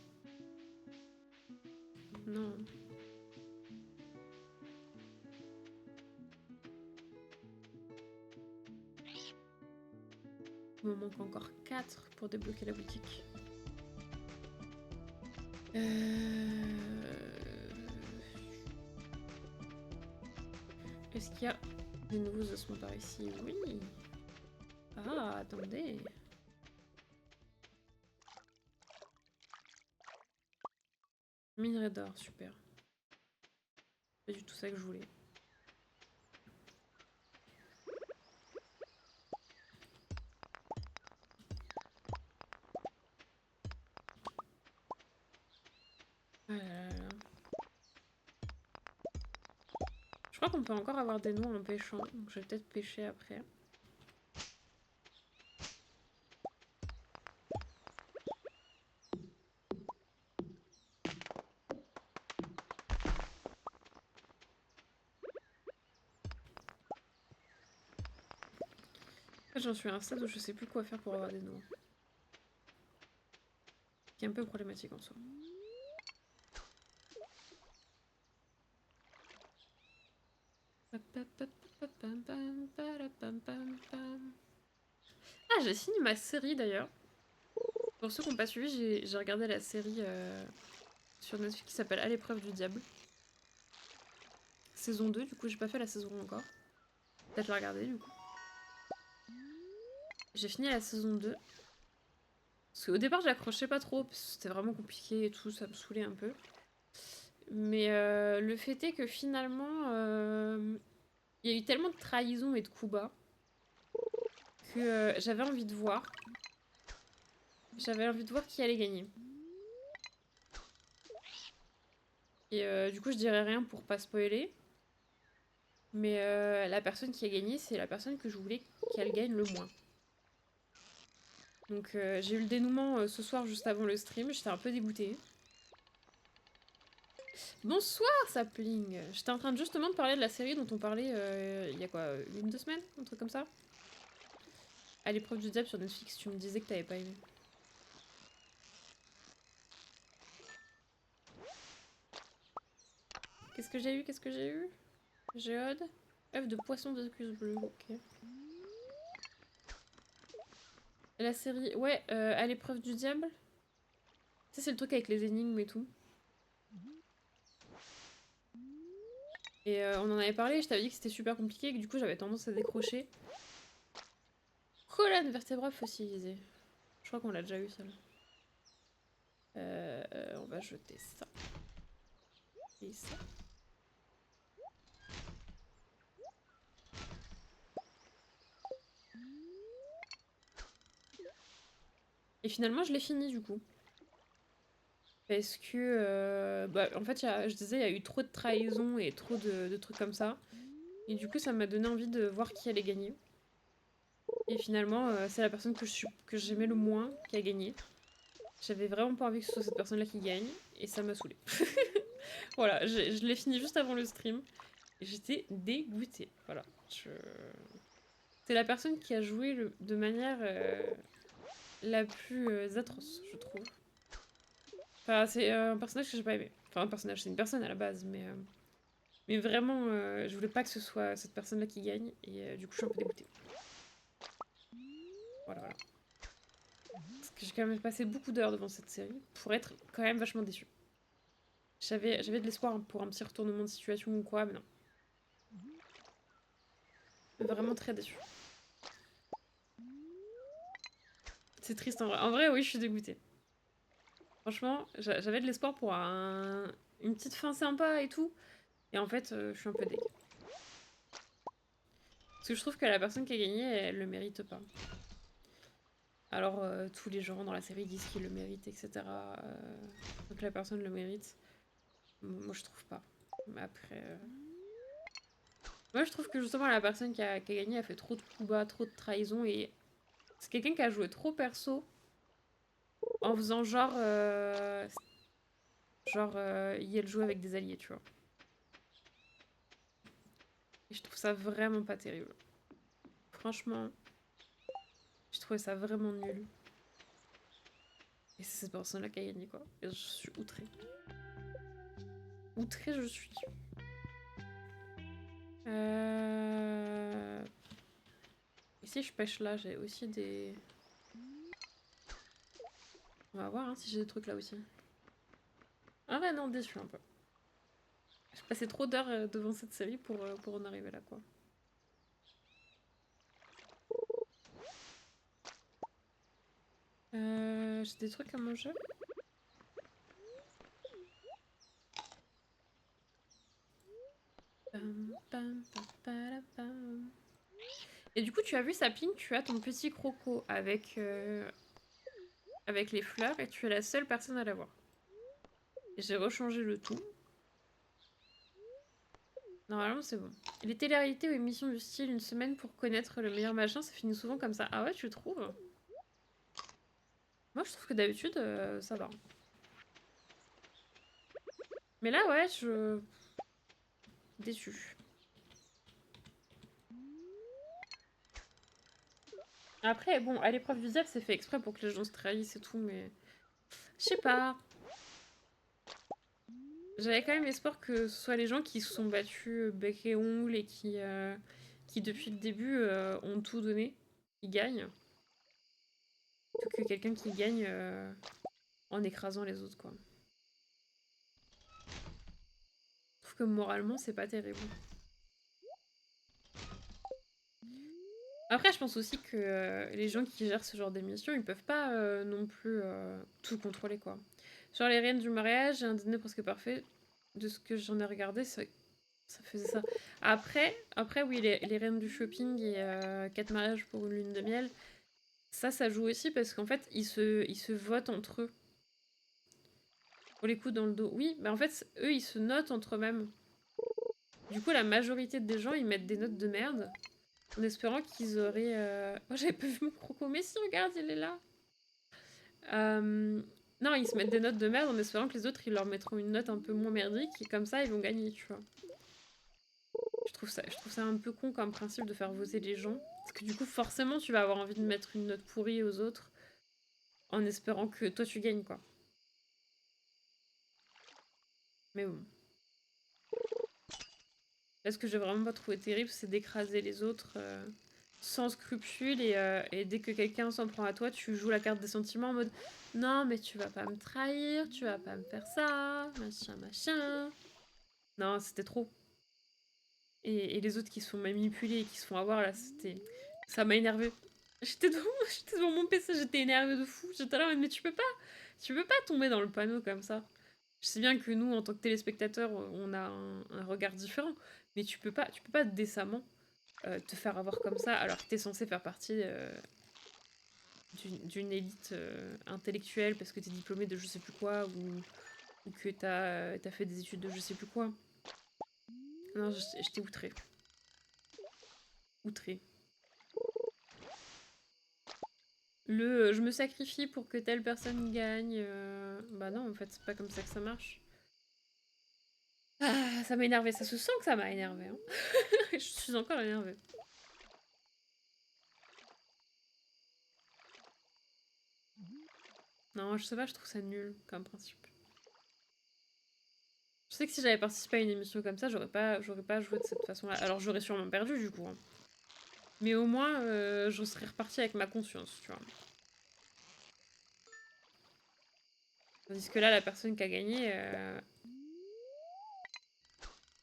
Non. Il me manque encore 4 pour débloquer la boutique. Est-ce qu'il y a des nouveaux ossements par ici? Oui. Ah, attendez. Minerai d'or, super. Pas du tout ça que je voulais. Ah là là là. Je crois qu'on peut encore avoir des noix en pêchant, donc je vais peut-être pêcher après. J'en suis à un stade où je sais plus quoi faire pour avoir des noix. Qui est un peu problématique en soi. Ah, j'ai fini ma série d'ailleurs. Pour ceux qui n'ont pas suivi, j'ai regardé la série sur Netflix qui s'appelle À l'épreuve du diable. Saison 2, du coup j'ai pas fait la saison 1 encore. Peut-être la regarder du coup. J'ai fini la saison 2. Parce qu'au départ j'accrochais pas trop, parce que c'était vraiment compliqué et tout, ça me saoulait un peu. Mais le fait est que finalement, il y a eu tellement de trahison et de coups bas que j'avais envie de voir. J'avais envie de voir qui allait gagner. Et du coup je dirais rien pour pas spoiler. Mais la personne qui a gagné, c'est la personne que je voulais qu'elle gagne le moins. Donc j'ai eu le dénouement ce soir juste avant le stream, j'étais un peu dégoûtée. Bonsoir Sapling. J'étais en train justement de parler de la série dont on parlait il y a quoi, 1-2 semaines, un truc comme ça. À l'épreuve du diable sur Netflix, tu me disais que t'avais pas aimé. Qu'est-ce que j'ai eu? Qu'est-ce que j'ai eu? Géode. œuf de poisson d'Ocus bleu, ok. La série, ouais, à l'épreuve du diable. Ça c'est le truc avec les énigmes et tout. Et on en avait parlé, je t'avais dit que c'était super compliqué et que du coup j'avais tendance à décrocher. Colonne vertébrale fossilisée. Je crois qu'on l'a déjà eu celle-là. On va jeter ça. Et ça. Et finalement je l'ai fini du coup. Parce que, bah, en fait, je disais, il y a eu trop de trahison et trop de trucs comme ça. Et du coup, ça m'a donné envie de voir qui allait gagner. Et finalement, c'est la personne que j'aimais le moins qui a gagné. J'avais vraiment pas envie que ce soit cette personne-là qui gagne. Et ça m'a saoulée. Voilà, je l'ai fini juste avant le stream. Et j'étais dégoûtée. Voilà. C'est la personne qui a joué de manière la plus atroce, je trouve. Enfin, c'est un personnage que j'ai pas aimé. Enfin, un personnage, c'est une personne à la base, mais vraiment, je voulais pas que ce soit cette personne-là qui gagne, et du coup, je suis un peu dégoûtée. Voilà, voilà. Parce que j'ai quand même passé beaucoup d'heures devant cette série pour être quand même vachement déçue. J'avais de l'espoir pour un petit retournement de situation ou quoi, mais non. Vraiment très déçue. C'est triste en vrai. En vrai, oui, je suis dégoûtée. Franchement, j'avais de l'espoir pour une petite fin sympa et tout. Et en fait, je suis un peu dégoûtée. Parce que je trouve que la personne qui a gagné, elle le mérite pas. Alors, tous les gens dans la série disent qu'ils le méritent, etc. Donc la personne le mérite. Moi, je trouve pas. Mais après... Moi, je trouve que justement, la personne qui a gagné a fait trop de coups bas, trop de trahison. Et c'est quelqu'un qui a joué trop perso en faisant genre... elle jouait avec des alliés, tu vois. Et je trouve ça vraiment pas terrible. Franchement, je trouvais ça vraiment nul. Et c'est cette personne-là qui a gagné, quoi. Et je suis outrée. Outrée, je suis. Et si je pêche là, j'ai aussi des... On va voir hein, si j'ai des trucs là aussi. Ah ouais, non, déçu un peu. J'ai passé trop d'heures devant cette série pour en arriver là, quoi. J'ai des trucs à manger. Et du coup, tu as vu, Sapine, tu as ton petit croco avec les fleurs et tu es la seule personne à l'avoir. J'ai rechangé le tout. Normalement, c'est bon. Les télé-réalités ou émissions du style une semaine pour connaître le meilleur machin, ça finit souvent comme ça. Ah ouais, tu trouves? Moi, je trouve que d'habitude, ça va. Mais là, ouais, je... Déçue. Après, bon, à l'épreuve du zèle, c'est fait exprès pour que les gens se trahissent et tout, mais... Je sais pas. J'avais quand même espoir que ce soit les gens qui se sont battus bec et ongles et qui depuis le début, ont tout donné, qui gagnent. Plutôt que quelqu'un qui gagne en écrasant les autres, quoi. Je trouve que moralement, c'est pas terrible. Après, je pense aussi que les gens qui gèrent ce genre d'émission, ils peuvent pas non plus tout contrôler, quoi. Genre les reines du mariage, un dîner presque parfait, de ce que j'en ai regardé, ça faisait ça. Après oui, les reines du shopping et 4 mariages pour une lune de miel, ça joue aussi parce qu'en fait, ils se votent entre eux. Pour les coups dans le dos. Oui, mais en fait, eux, ils se notent entre eux-mêmes. Du coup, la majorité des gens, ils mettent des notes de merde en espérant qu'ils auraient... Oh, j'avais pas vu mon croco, mais si, regarde, il est là. Non, ils se mettent des notes de merde en espérant que les autres, ils leur mettront une note un peu moins merdique et comme ça, ils vont gagner, tu vois. Je trouve ça un peu con comme principe de faire voter les gens. Parce que du coup, forcément, tu vas avoir envie de mettre une note pourrie aux autres en espérant que toi, tu gagnes, quoi. Mais bon. Là, ce que j'ai vraiment pas trouvé terrible, c'est d'écraser les autres sans scrupule et dès que quelqu'un s'en prend à toi, tu joues la carte des sentiments en mode non, mais tu vas pas me trahir, tu vas pas me faire ça, machin, machin. Non, c'était trop. Et les autres qui se font manipuler et qui se font avoir, là, c'était... Ça m'a énervé. J'étais devant mon PC, j'étais énervée de fou. J'étais là, mais tu peux pas tomber dans le panneau comme ça. Je sais bien que nous, en tant que téléspectateurs, on a un regard différent, mais tu peux pas décemment te faire avoir comme ça alors que t'es censé faire partie d'une élite intellectuelle parce que t'es diplômé de je sais plus quoi ou que t'as fait des études de je sais plus quoi. Non, j'étais outrée. Outrée. Je me sacrifie pour que telle personne gagne. Bah non, en fait, c'est pas comme ça que ça marche. Ah, ça m'a énervé, ça se sent que ça m'a énervé. Hein. Je suis encore énervée. Non, je sais pas, je trouve ça nul comme principe. Je sais que si j'avais participé à une émission comme ça, j'aurais pas joué de cette façon-là. Alors j'aurais sûrement perdu du coup. Hein. Mais au moins, je serais repartie avec ma conscience, tu vois. Tandis que là, la personne qui a gagné,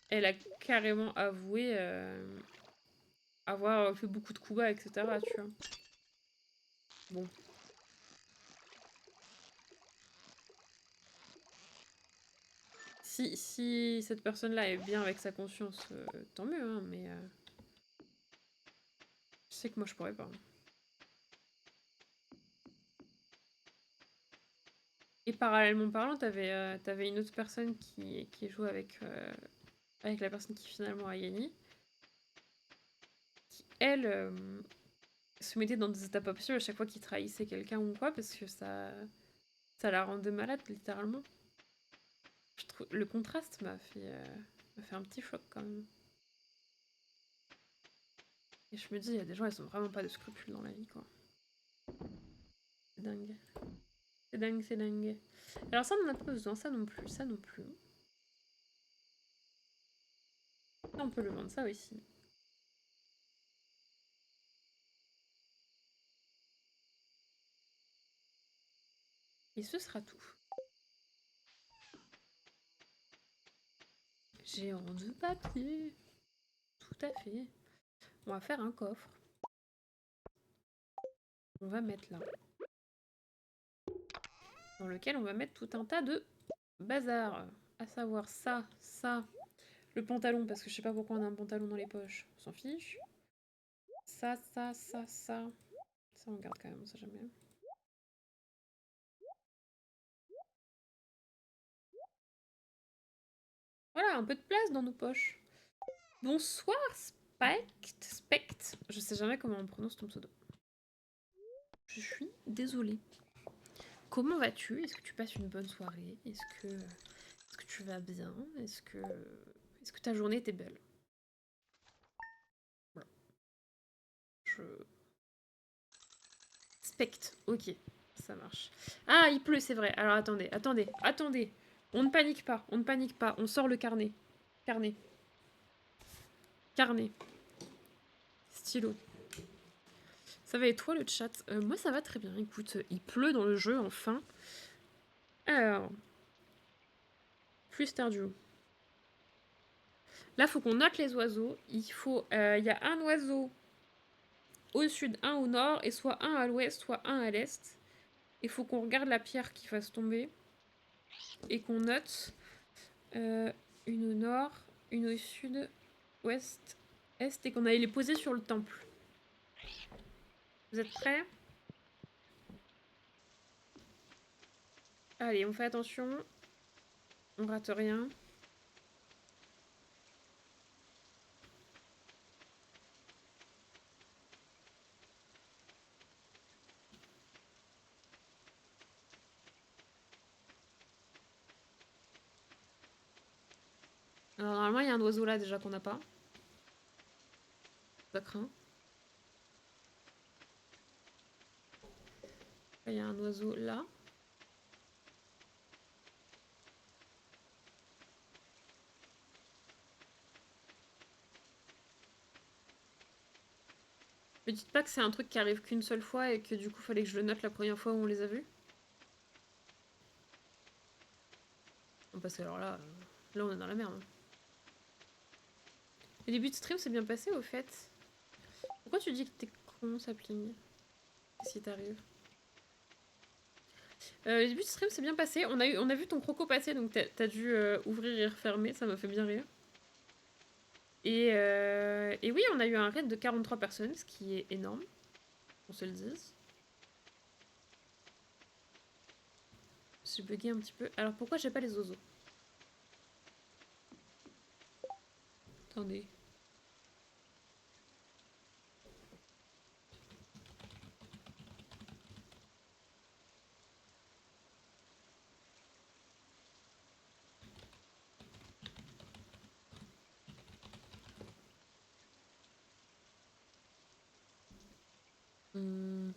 elle a carrément avoué avoir fait beaucoup de coups bas, etc. Tu vois. Bon. Si cette personne-là est bien avec sa conscience, tant mieux, hein, mais... Je sais que moi je pourrais pas. Et parallèlement parlant, t'avais une autre personne qui joue avec la personne qui finalement a gagné. Qui, elle, se mettait dans des états absurdes à chaque fois qu'il trahissait quelqu'un ou quoi, parce que ça la rendait malade, littéralement. Je trouve, le contraste m'a fait un petit choc quand même. Et je me dis, il y a des gens, ils ont vraiment pas de scrupules dans la vie, quoi. C'est dingue. C'est dingue, c'est dingue. Alors ça, on en a pas besoin, ça non plus, ça non plus. Ça, on peut le vendre, ça aussi. Et ce sera tout. Géant de papier. Tout à fait. On va faire un coffre. On va mettre là. Dans lequel on va mettre tout un tas de bazar. À savoir ça, ça. Le pantalon, parce que je sais pas pourquoi on a un pantalon dans les poches. On s'en fiche. Ça, ça, ça, ça. Ça, on garde quand même, on sait jamais. Voilà, un peu de place dans nos poches. Bonsoir, Spect. Je sais jamais comment on prononce ton pseudo. Je suis désolée. Comment vas-tu? Est-ce que tu passes une bonne soirée? Est-ce que tu vas bien? Est-ce que ta journée était belle? Voilà. Je... Spect, ok, ça marche. Ah, il pleut, c'est vrai. Alors attendez. On ne panique pas, on sort le carnet. Carnet. Stylo. Ça va et toi le chat? Moi ça va très bien, écoute, il pleut dans le jeu enfin. Alors, plus Stardew. Là faut qu'on note les oiseaux. Il y a un oiseau au sud, un au nord, et soit un à l'ouest, soit un à l'est. Il faut qu'on regarde la pierre qui fasse tomber. Et qu'on note une au nord, une au sud, ouest, est, et qu'on aille les poser sur le temple. Vous êtes prêts? Allez, on fait attention. On rate rien. Alors normalement, il y a un oiseau là déjà qu'on n'a pas. Ça craint. Il y a un oiseau là. Me dites pas que c'est un truc qui arrive qu'une seule fois et que du coup fallait que je le note la première fois où on les a vus. Non, parce que alors là on est dans la merde. Hein. Le début de stream s'est bien passé au fait. Pourquoi tu dis que t'es con, Sapling? Qu'est-ce qui t'arrive? Le début de stream s'est bien passé. On a vu ton croco passer, donc t'as dû ouvrir et refermer. Ça m'a fait bien rire. Et oui, on a eu un raid de 43 personnes, ce qui est énorme. On se le dise. J'ai bugué un petit peu. Alors pourquoi j'ai pas les oiseaux? Attendez. Hmm.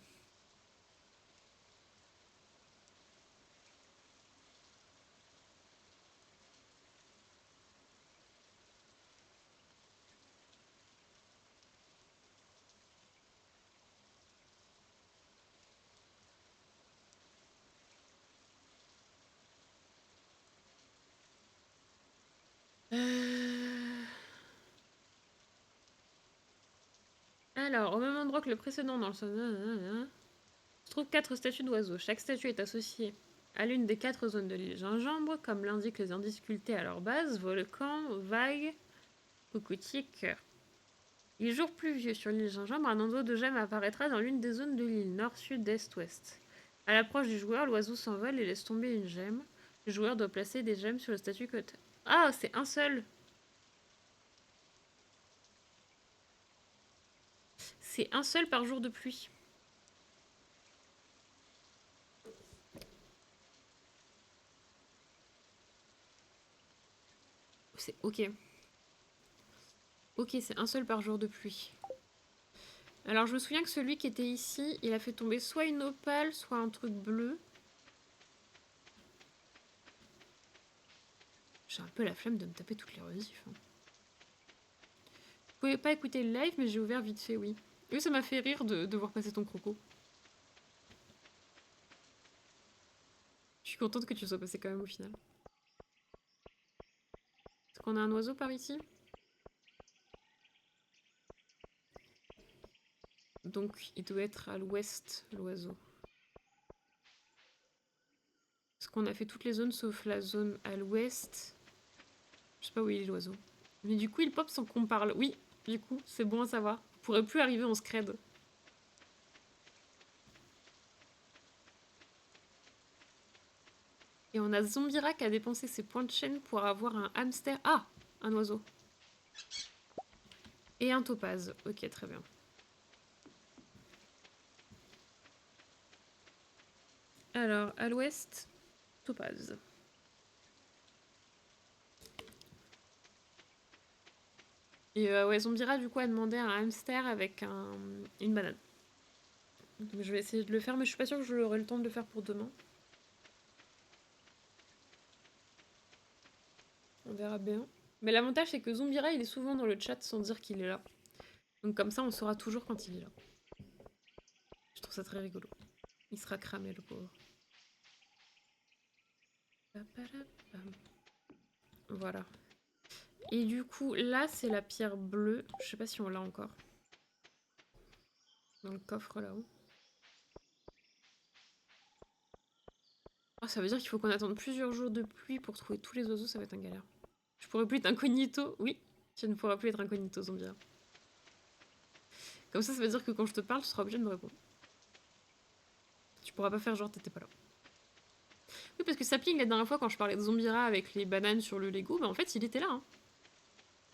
Euh... Alors, au même endroit que le précédent dans le se trouvent 4 statues d'oiseaux. Chaque statue est associée à l'une des 4 zones de l'île Gingembre, comme l'indiquent les indices sculptés à leur base, volcan, vague, cocotier, cœur. Les jours pluvieux sur l'île Gingembre, un oiseau de gemme apparaîtra dans l'une des zones de l'île, nord, sud, est, ouest. À l'approche du joueur, l'oiseau s'envole et laisse tomber une gemme. Le joueur doit placer des gemmes sur le statut côte. Ah, c'est un seul. C'est un seul par jour de pluie. C'est ok. Ok, c'est un seul par jour de pluie. Alors je me souviens que celui qui était ici, il a fait tomber soit une opale, soit un truc bleu. J'ai un peu la flemme de me taper toutes les rediffs. Hein. Vous pouvez pas écouter le live, mais j'ai ouvert vite fait, oui. Oui, ça m'a fait rire de voir passer ton croco. Je suis contente que tu sois passé quand même au final. Est-ce qu'on a un oiseau par ici? Donc il doit être à l'ouest, l'oiseau. Parce qu'on a fait toutes les zones sauf la zone à l'ouest. Je sais pas où il est l'oiseau. Mais du coup il pop sans qu'on parle. Oui, du coup, c'est bon à savoir. On pourrait plus arriver en scred. Et on a Zombira qui a dépensé ses points de chaîne pour avoir un hamster. Ah, un oiseau. Et un topaz. Ok, très bien. Alors, à l'ouest, topaz. Et ouais, Zombira, du coup, a demandé un hamster avec une banane. Donc je vais essayer de le faire, mais je suis pas sûre que j'aurai le temps de le faire pour demain. On verra bien. Mais l'avantage, c'est que Zombira, il est souvent dans le chat sans dire qu'il est là. Donc comme ça, on saura toujours quand il est là. Je trouve ça très rigolo. Il sera cramé, le pauvre. Voilà. Et du coup, là, c'est la pierre bleue. Je sais pas si on l'a encore. Dans le coffre, là-haut. Oh, ça veut dire qu'il faut qu'on attende plusieurs jours de pluie pour trouver tous les oiseaux, ça va être un galère. Je pourrais plus être incognito. Oui, tu ne pourras plus être incognito, Zombia. Comme ça veut dire que quand je te parle, tu seras obligé de me répondre. Tu pourras pas faire genre t'étais pas là. Oui, parce que Sapling, la dernière fois, quand je parlais de Zombira avec les bananes sur le Lego, bah en fait, il était là. Hein.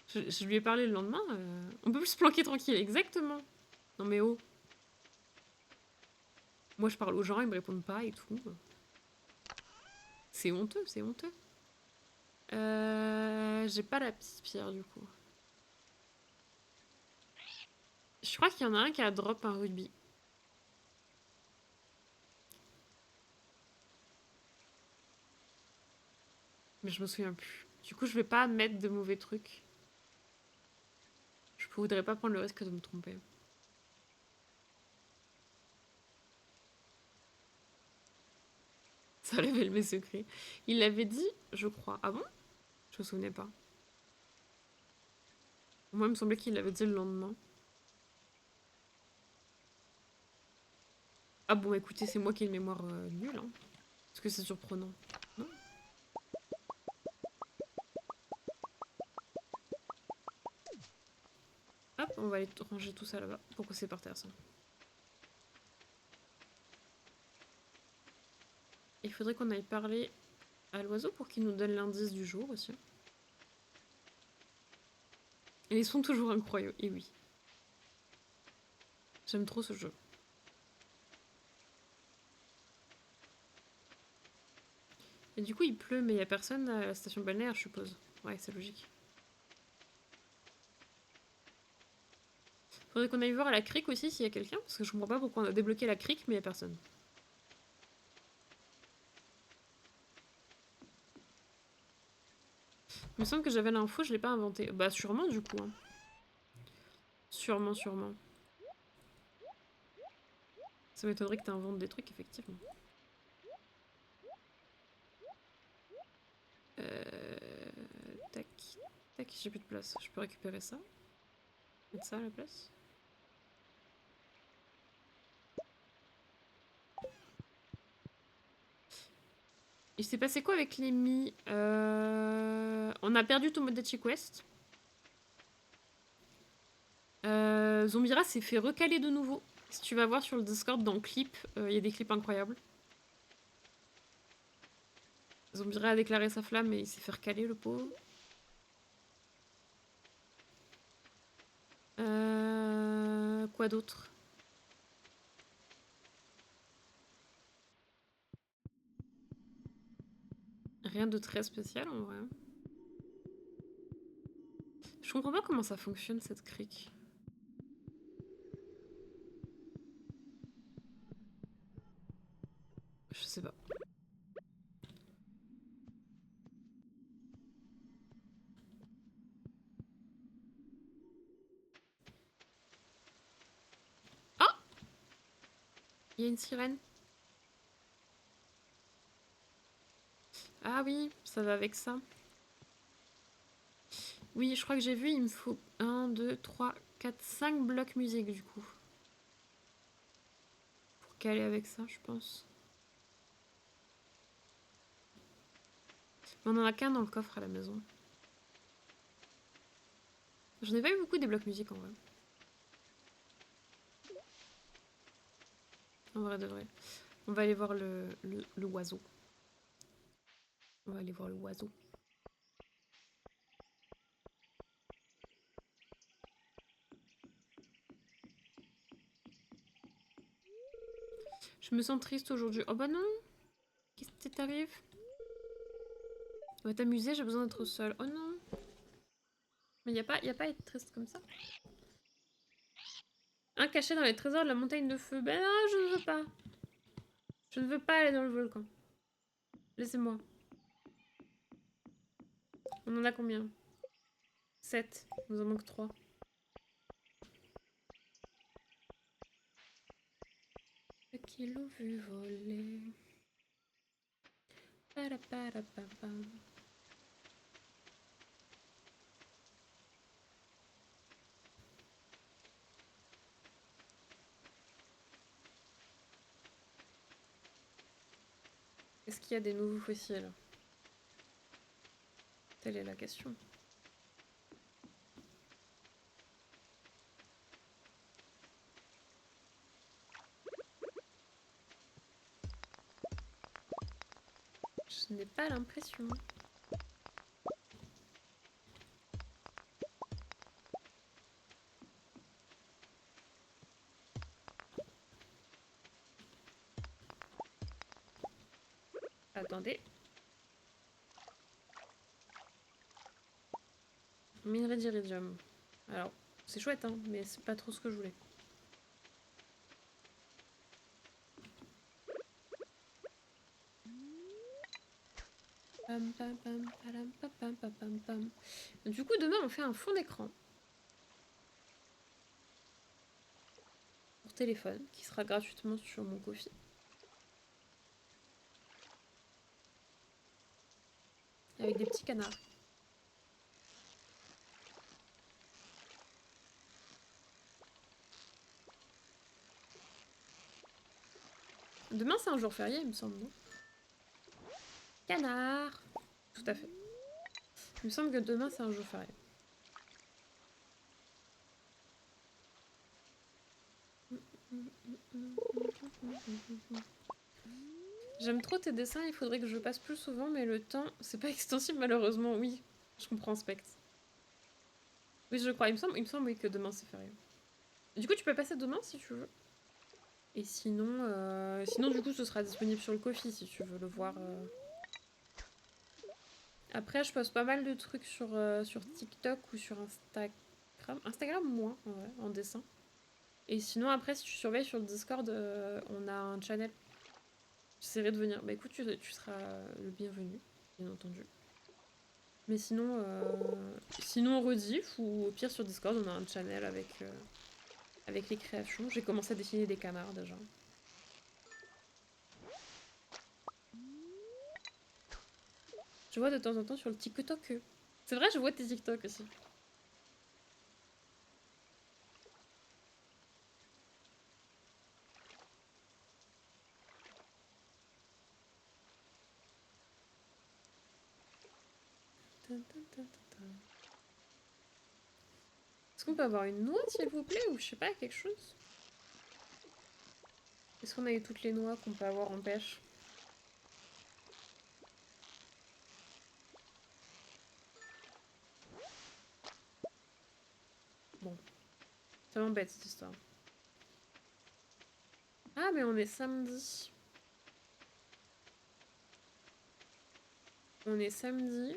Je lui ai parlé le lendemain. On peut plus se planquer tranquille, exactement. Non mais oh. Moi, je parle aux gens, ils me répondent pas et tout. C'est honteux, c'est honteux. J'ai pas la petite pierre, du coup. Je crois qu'il y en a un qui a drop un rubis. Mais je me souviens plus. Du coup, je vais pas mettre de mauvais trucs. Je voudrais pas prendre le risque de me tromper. Ça révèle mes secrets. Il l'avait dit, je crois. Ah bon? Je me souvenais pas. Moi, il me semblait qu'il l'avait dit le lendemain. Ah bon, écoutez, c'est moi qui ai une mémoire nulle. Hein. Est-ce que c'est surprenant? Non. Hop, on va aller ranger tout ça là-bas. Pourquoi c'est par terre, ça? Il faudrait qu'on aille parler à l'oiseau pour qu'il nous donne l'indice du jour aussi. Et ils sont toujours incroyables. Et oui. J'aime trop ce jeu. Et du coup, il pleut, mais il y a personne à la station balnéaire, je suppose. Ouais, c'est logique. Faudrait qu'on aille voir à la crique aussi s'il y a quelqu'un, parce que je comprends pas pourquoi on a débloqué la crique, mais il y a personne. Il me semble que j'avais l'info, je l'ai pas inventé. Bah sûrement du coup. Hein. Sûrement, sûrement. Ça m'étonnerait que tu inventes des trucs, effectivement. Tac. Tac, j'ai plus de place. Je peux récupérer ça. Mettre ça à la place. Il s'est passé quoi avec les Mi On a perdu Tomodachi Quest. Zombira s'est fait recaler de nouveau. Si tu vas voir sur le Discord dans le clip, il y a des clips incroyables. Zombira a déclaré sa flamme et il s'est fait recaler, le pauvre. Quoi d'autre? Rien de très spécial en vrai. Je comprends pas comment ça fonctionne cette crique. Je sais pas. Ah! Il y a une sirène. Ah oui, ça va avec ça. Oui, je crois que j'ai vu, il me faut 1, 2, 3, 4, 5 blocs musique du coup. Pour caler avec ça, je pense. Mais on en a qu'un dans le coffre à la maison. J'en ai pas eu beaucoup des blocs musique en vrai. En vrai de vrai. On va aller voir le oiseau. On va aller voir le oiseau. Je me sens triste aujourd'hui. Oh bah non! Qu'est-ce qui t'arrive? On va t'amuser, j'ai besoin d'être seule. Oh non! Mais y a pas à être triste comme ça. Un caché dans les trésors de la montagne de feu. Ben non, je ne veux pas. Je ne veux pas aller dans le volcan. Laissez-moi. On en a combien? 7. Il nous en manque 3. Qui l'ont vu voler. Parapapapam. Est-ce qu'il y a des nouveaux fossiles? Telle est la question. Je n'ai pas l'impression. Attendez. Minerai d'iridium. Alors, c'est chouette, hein, mais c'est pas trop ce que je voulais. Pam, pam, pam, palam, pam, pam, pam, pam, pam. Du coup, demain, on fait un fond d'écran. Pour téléphone, qui sera gratuitement sur mon Ko-fi. Avec des petits canards. Demain, c'est un jour férié, il me semble, non? Canard! Tout à fait. Il me semble que demain, c'est un jour férié. J'aime trop tes dessins, il faudrait que je passe plus souvent, mais le temps, c'est pas extensible malheureusement. Oui, je comprends, Spectre. Oui, je crois. Il me semble oui, que demain, c'est férié. Du coup, tu peux passer demain si tu veux. Et sinon, sinon du coup, ce sera disponible sur le Ko-fi si tu veux le voir. Après, je poste pas mal de trucs sur TikTok ou sur Instagram. Instagram, moins, en vrai, en dessin. Et sinon, après, si tu surveilles sur le Discord, on a un channel. J'essaierai de venir. Bah écoute, tu seras le bienvenu, bien entendu. Mais sinon, sinon en rediff ou au pire sur Discord, on a un channel avec les créations. J'ai commencé à dessiner des canards déjà. Je vois de temps en temps sur le TikTok. C'est vrai, je vois tes TikTok aussi. Est-ce Est-ce qu'on peut avoir une noix, s'il vous plaît, ou je sais pas, quelque chose? Est-ce qu'on a eu toutes les noix qu'on peut avoir en pêche? Bon, ça m'embête cette histoire. Ah, mais on est samedi. On est samedi.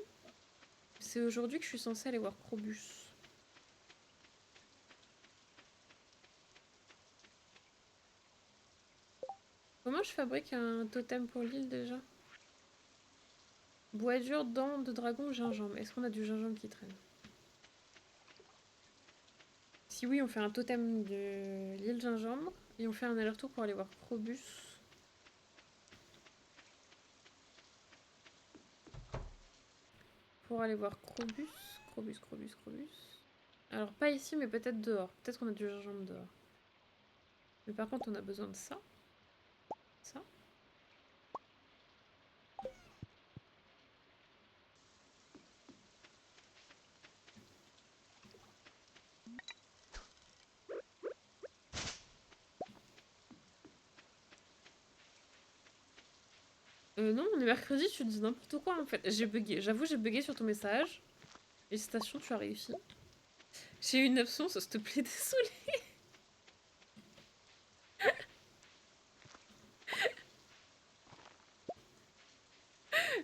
C'est aujourd'hui que je suis censée aller voir Krobus. Comment je fabrique un totem pour l'île déjà? Bois dur, dents de dragon, gingembre. Est-ce qu'on a du gingembre qui traîne? Si oui, on fait un totem de l'île gingembre. Et on fait un aller-retour pour aller voir Krobus. Pour aller voir Krobus. Krobus, Krobus, Krobus. Alors pas ici, mais peut-être dehors. Peut-être qu'on a du gingembre dehors. Mais par contre, on a besoin de ça. Ça. Non, on est mercredi, tu dis n'importe quoi en fait. J'ai bugué. J'avoue, j'ai bugué sur ton message. Félicitations, tu as réussi. J'ai eu une absence, s'il te plaît, désolé.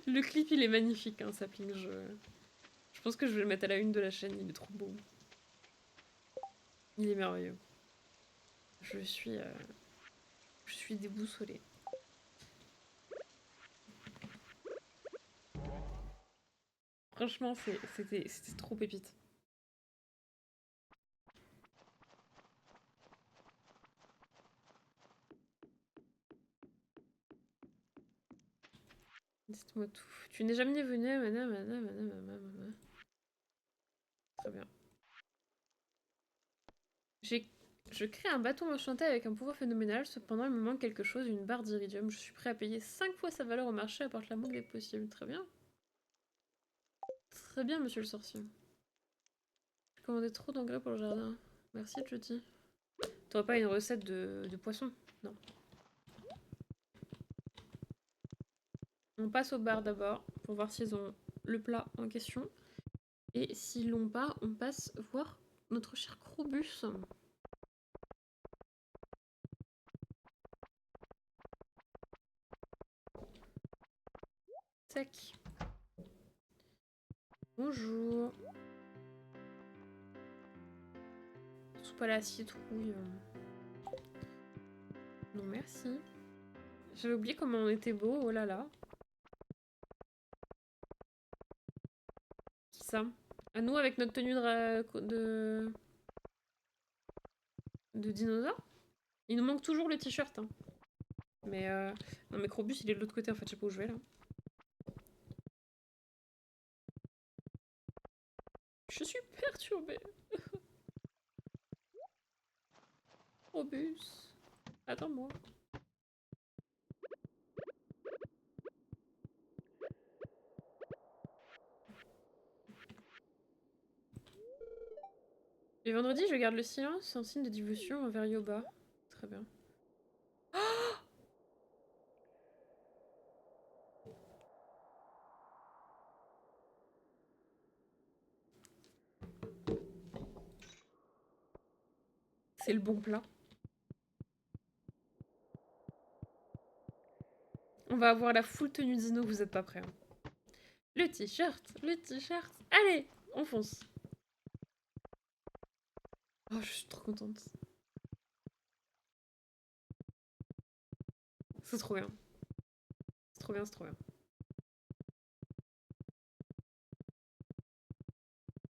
Le clip, il est magnifique, hein, Sapling. Je pense que je vais le mettre à la une de la chaîne, il est trop beau. Il est merveilleux. Je suis déboussolée. Franchement, c'était trop pépite. Dites-moi tout. Tu n'es jamais venu, madame. Très bien. Je crée un bâton enchanté avec un pouvoir phénoménal. Cependant, il me manque quelque chose, une barre d'iridium. Je suis prêt à payer 5 fois sa valeur au marché, apporte la moindre des possibles. Très bien. Très bien, monsieur le sorcier. J'ai commandé trop d'engrais pour le jardin. Merci, Jody. T'aurais pas une recette de poisson? Non. On passe au bar d'abord pour voir s'ils ont le plat en question. Et s'ils l'ont pas, on passe voir notre cher Krobus. Tac. Bonjour. Soupe à la citrouille. Non, merci. J'avais oublié comment on était beau, oh là là. Qui ça? À nous avec notre tenue de dinosaure? Il nous manque toujours le t-shirt. Hein. Mais non mais Krobus il est de l'autre côté en fait, je sais pas où je vais là. Je suis perturbée. Krobus. Attends-moi. Et vendredi, je garde le silence en signe de dévotion envers Yoba. Très bien. C'est le bon plat. On va avoir la full tenue dino, vous êtes pas prêts. Hein. Le t-shirt, le t-shirt. Allez, on fonce. Oh, je suis trop contente. C'est trop bien. C'est trop bien, c'est trop bien.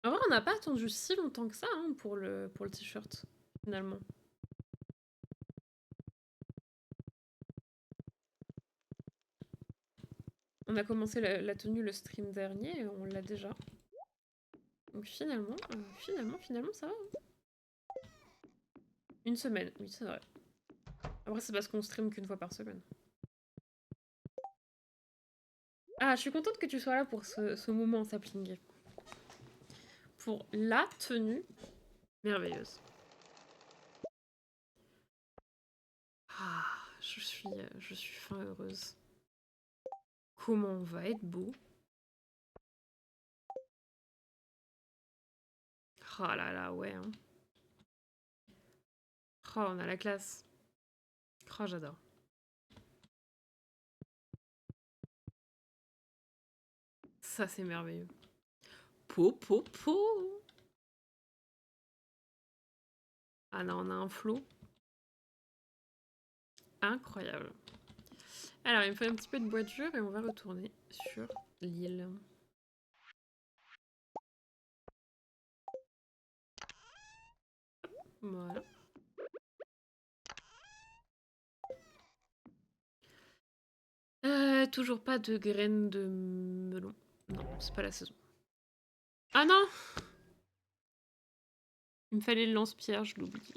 En vrai, on n'a pas attendu si longtemps que ça hein, pour le t-shirt, finalement. On a commencé la tenue le stream dernier et on l'a déjà. Donc finalement, ça va. Hein. Une semaine, oui, c'est vrai. Après, c'est parce qu'on stream qu'une fois par semaine. Ah, je suis contente que tu sois là pour ce moment, Sapling. Pour la tenue. Merveilleuse. Ah, je suis fin heureuse. Comment on va être beau. Oh là là, ouais. Hein. Oh, on a la classe. Oh, j'adore. Ça, c'est merveilleux. Po, po, po. Ah là, on a un flot. Incroyable. Alors, il me faut un petit peu de voiture et on va retourner sur l'île. Voilà. Toujours pas de graines de melon. Non, c'est pas la saison. Ah non! Il me fallait le lance-pierre, je l'ai oublié.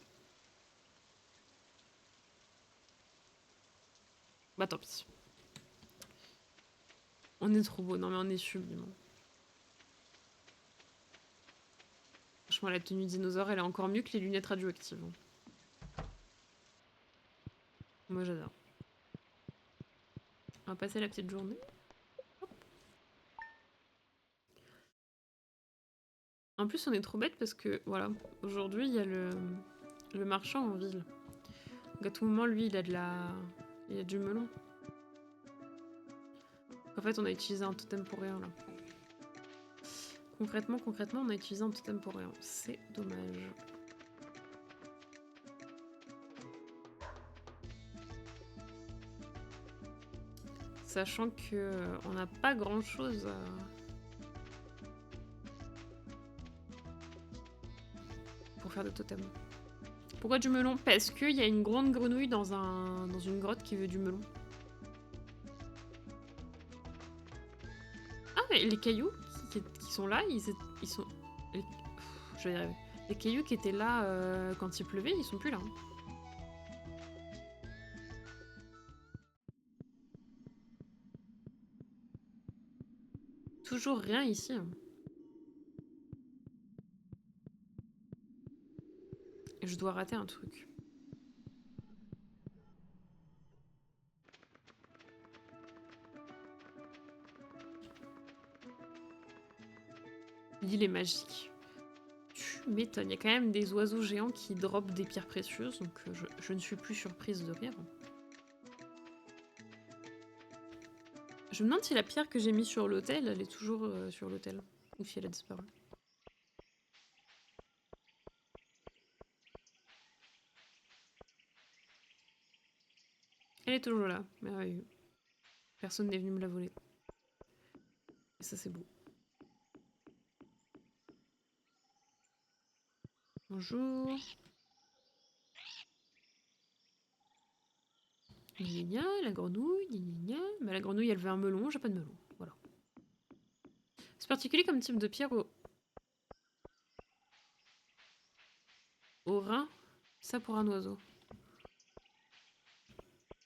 Bah tant pis. On est trop beau, non mais on est sublime. Franchement, la tenue dinosaure, elle est encore mieux que les lunettes radioactives. Moi, j'adore. On va passer la petite journée. En plus, on est trop bête parce que, voilà, aujourd'hui, il y a le marchand en ville. Donc à tout moment, lui, il a il a du melon. En fait, on a utilisé un totem pour rien, là. Concrètement, on a utilisé un totem pour rien. C'est dommage. Sachant que on n'a pas grand-chose pour faire de totem. Pourquoi du melon? Parce qu'il y a une grande grenouille dans une grotte qui veut du melon. Ah, mais les cailloux qui sont là, ils sont... je vais y arriver. Les cailloux qui étaient là quand il pleuvait, ils sont plus là. Hein. Toujours rien ici. Hein. Je dois rater un truc. L'île est magique. Tu m'étonnes. Il y a quand même des oiseaux géants qui dropent des pierres précieuses, donc je ne suis plus surprise de rire. Je me demande si la pierre que j'ai mise sur l'autel, elle est toujours sur l'autel. Ou si elle a disparu. Elle est toujours là. Merveilleux. Personne n'est venu me la voler. Et ça, c'est beau. Bonjour. Gna gna, la grenouille, gna gna. Mais la grenouille, elle veut un melon, j'ai pas de melon. Voilà. C'est particulier comme type de pierre au rein. Ça pour un oiseau.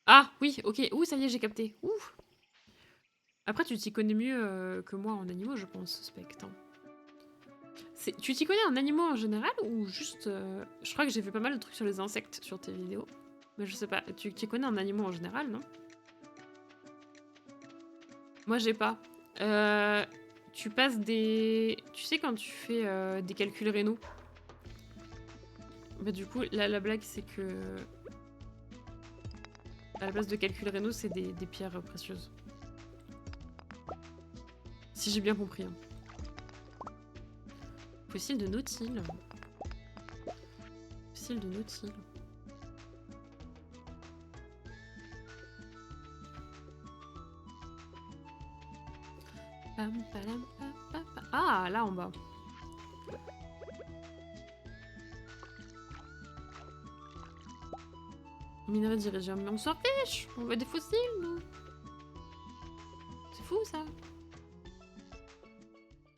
Ah, oui, ok. Ouh, ça y est, j'ai capté. Ouh. Après, tu t'y connais mieux que moi en animaux, je pense, Spectre. Tu t'y connais en animaux en général ou juste... Je crois que j'ai vu pas mal de trucs sur les insectes sur tes vidéos. Mais je sais pas, tu t'y connais en animaux en général, non? Moi, j'ai pas. Tu passes des... Tu sais quand tu fais des calculs rénaux? Bah du coup, là, la blague, c'est que... À la place de calculs rénaux, c'est des pierres précieuses. Si j'ai bien compris. Hein. Fossile de nautile. Fossile de nautile. Ah, là en bas. Minerai dirigé. Mais on s'en fiche. On veut des fossiles, nous. C'est fou, ça.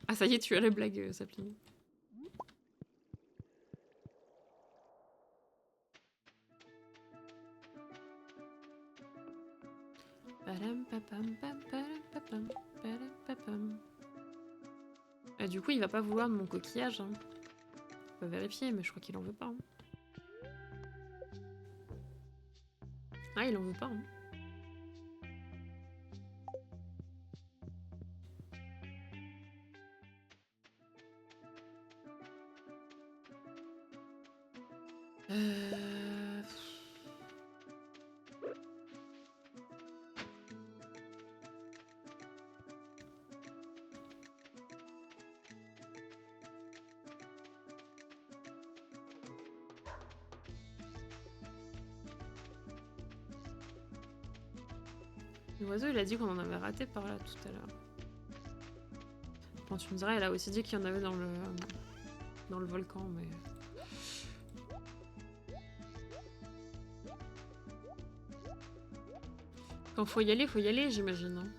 Ah, ça y est, tu as la blague, Sapling. Ah, du coup, il va pas vouloir de mon coquillage. Hein. On va vérifier, mais je crois qu'il en veut pas. Hein. Ah, il en veut pas. Hein. Euh... L'oiseau, il a dit qu'on en avait raté par là tout à l'heure. Bon, tu me diras, elle a aussi dit qu'il y en avait dans le volcan, mais... Quand faut y aller, j'imagine. Hein.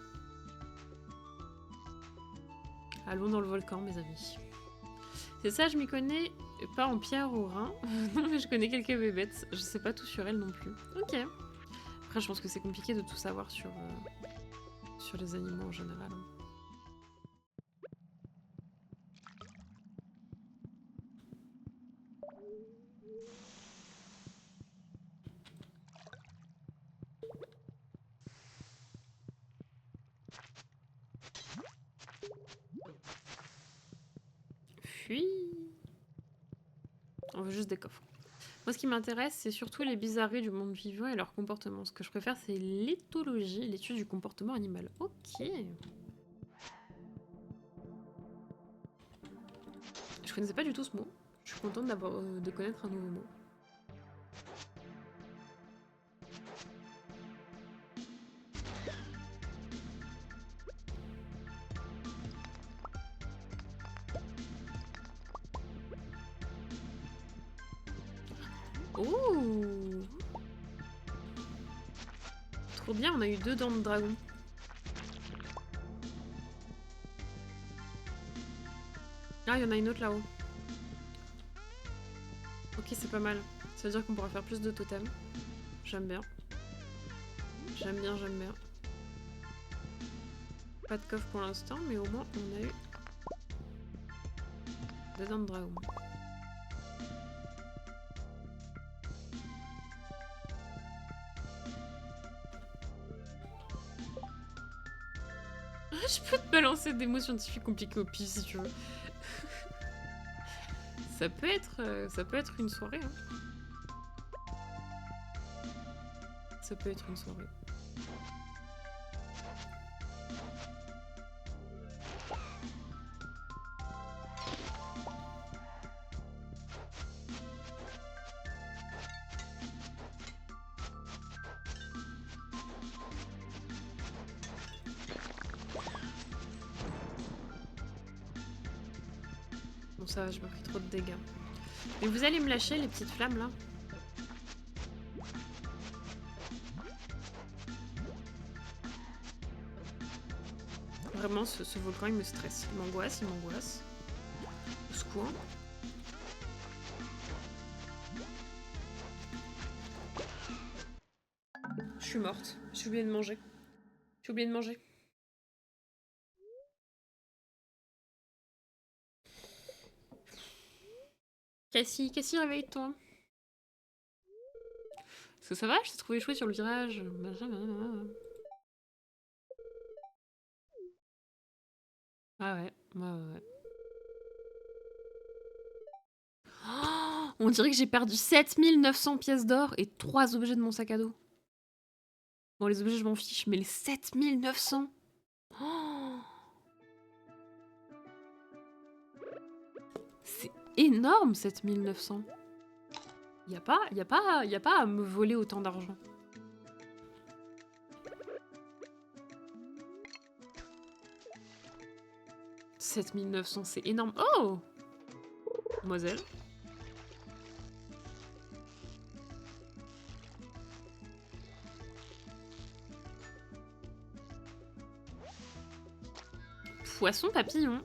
Allons dans le volcan, mes amis. C'est ça, je m'y connais pas en pierre ou rein. Non, mais je connais quelques bébêtes. Je sais pas tout sur elles non plus. Ok. Après, je pense que c'est compliqué de tout savoir sur les animaux en général. Hein. Puis... On veut juste des coffres. Moi, ce qui m'intéresse, c'est surtout les bizarreries du monde vivant et leur comportement. Ce que je préfère, c'est l'éthologie, l'étude du comportement animal. Ok. Je connaissais pas du tout ce mot. Je suis contente de connaître un nouveau mot. Oh! Trop bien, on a eu 2 dents de dragon. Ah, il y en a une autre là-haut. Ok, c'est pas mal. Ça veut dire qu'on pourra faire plus de totems. J'aime bien. J'aime bien, j'aime bien. Pas de coffre pour l'instant, mais au moins on a eu 2 dents de dragon. Je peux te balancer des mots scientifiques compliqués au pif si tu veux. Ça peut être une soirée. Hein. Ça peut être une soirée. Bon ça va, je me pris trop de dégâts. Mais vous allez me lâcher les petites flammes là? Vraiment, ce volcan, il me stresse. Il m'angoisse, il m'angoisse. Au secours. Je suis morte. J'ai oublié de manger. J'ai oublié de manger. Cassie, réveille-toi. Est-ce que ça va? Je t'ai trouvé échoué sur le virage. Ah ouais, ouais. Oh, on dirait que j'ai perdu 7900 pièces d'or et 3 objets de mon sac à dos. Bon, les objets, je m'en fiche, mais les 7900. Oh, c'est énorme, 7900. Y a pas à me voler autant d'argent. « 7900, c'est énorme. Oh! Demoiselle. Poisson papillon.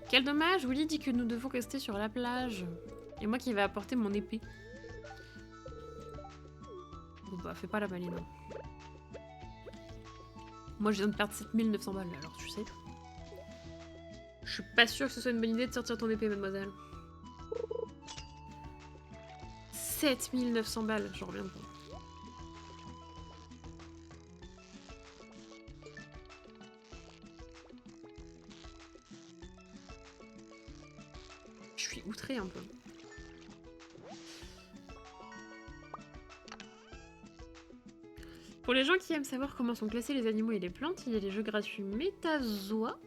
Quel dommage, Willy dit que nous devons rester sur la plage. Et moi qui vais apporter mon épée. Bon bah, fais pas la maline. Moi je viens de perdre 7900 balles, alors tu sais. Je suis pas sûre que ce soit une bonne idée de sortir ton épée, mademoiselle. 7900 balles, j'en reviens pas. Je suis outrée un peu. Pour les gens qui aiment savoir comment sont classés les animaux et les plantes, il y a les jeux gratuits Metazoa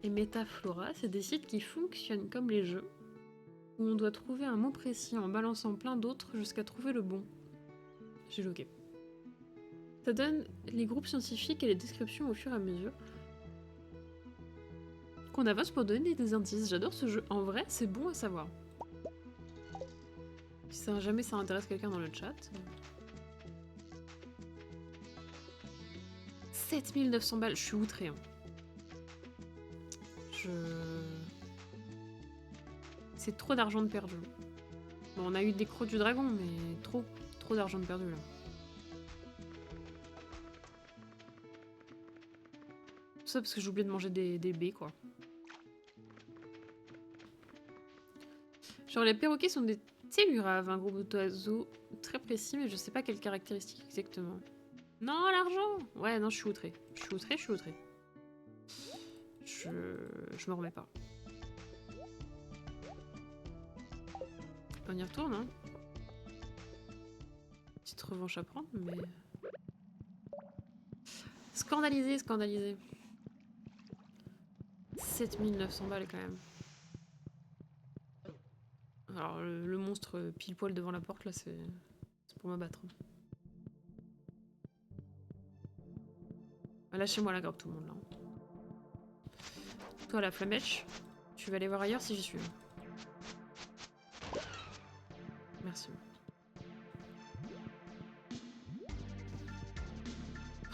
et Metaflora. C'est des sites qui fonctionnent comme les jeux, où on doit trouver un mot précis en balançant plein d'autres jusqu'à trouver le bon. J'ai loqué. Ça donne les groupes scientifiques et les descriptions au fur et à mesure qu'on avance pour donner des indices. J'adore ce jeu. En vrai, c'est bon à savoir. Si jamais ça intéresse quelqu'un dans le chat. 7900 balles, je suis outrée. Hein. C'est trop d'argent de perdu. Bon, on a eu des crocs du dragon, mais trop d'argent de perdu là. Tout ça parce que j'ai oublié de manger des baies, quoi. Genre les perroquets sont des telluraves, un groupe d'oiseaux très précis, mais je sais pas quelles caractéristiques exactement. Non, l'argent! Ouais, non, je suis outrée. Je suis outrée. Je me remets pas. On y retourne, hein. Petite revanche à prendre, mais... Scandalisé. 7900 balles quand même. Alors le monstre pile poil devant la porte là, c'est pour m'abattre. Lâchez-moi la grappe tout le monde là. Toi la flamèche, tu vas aller voir ailleurs si j'y suis. Merci.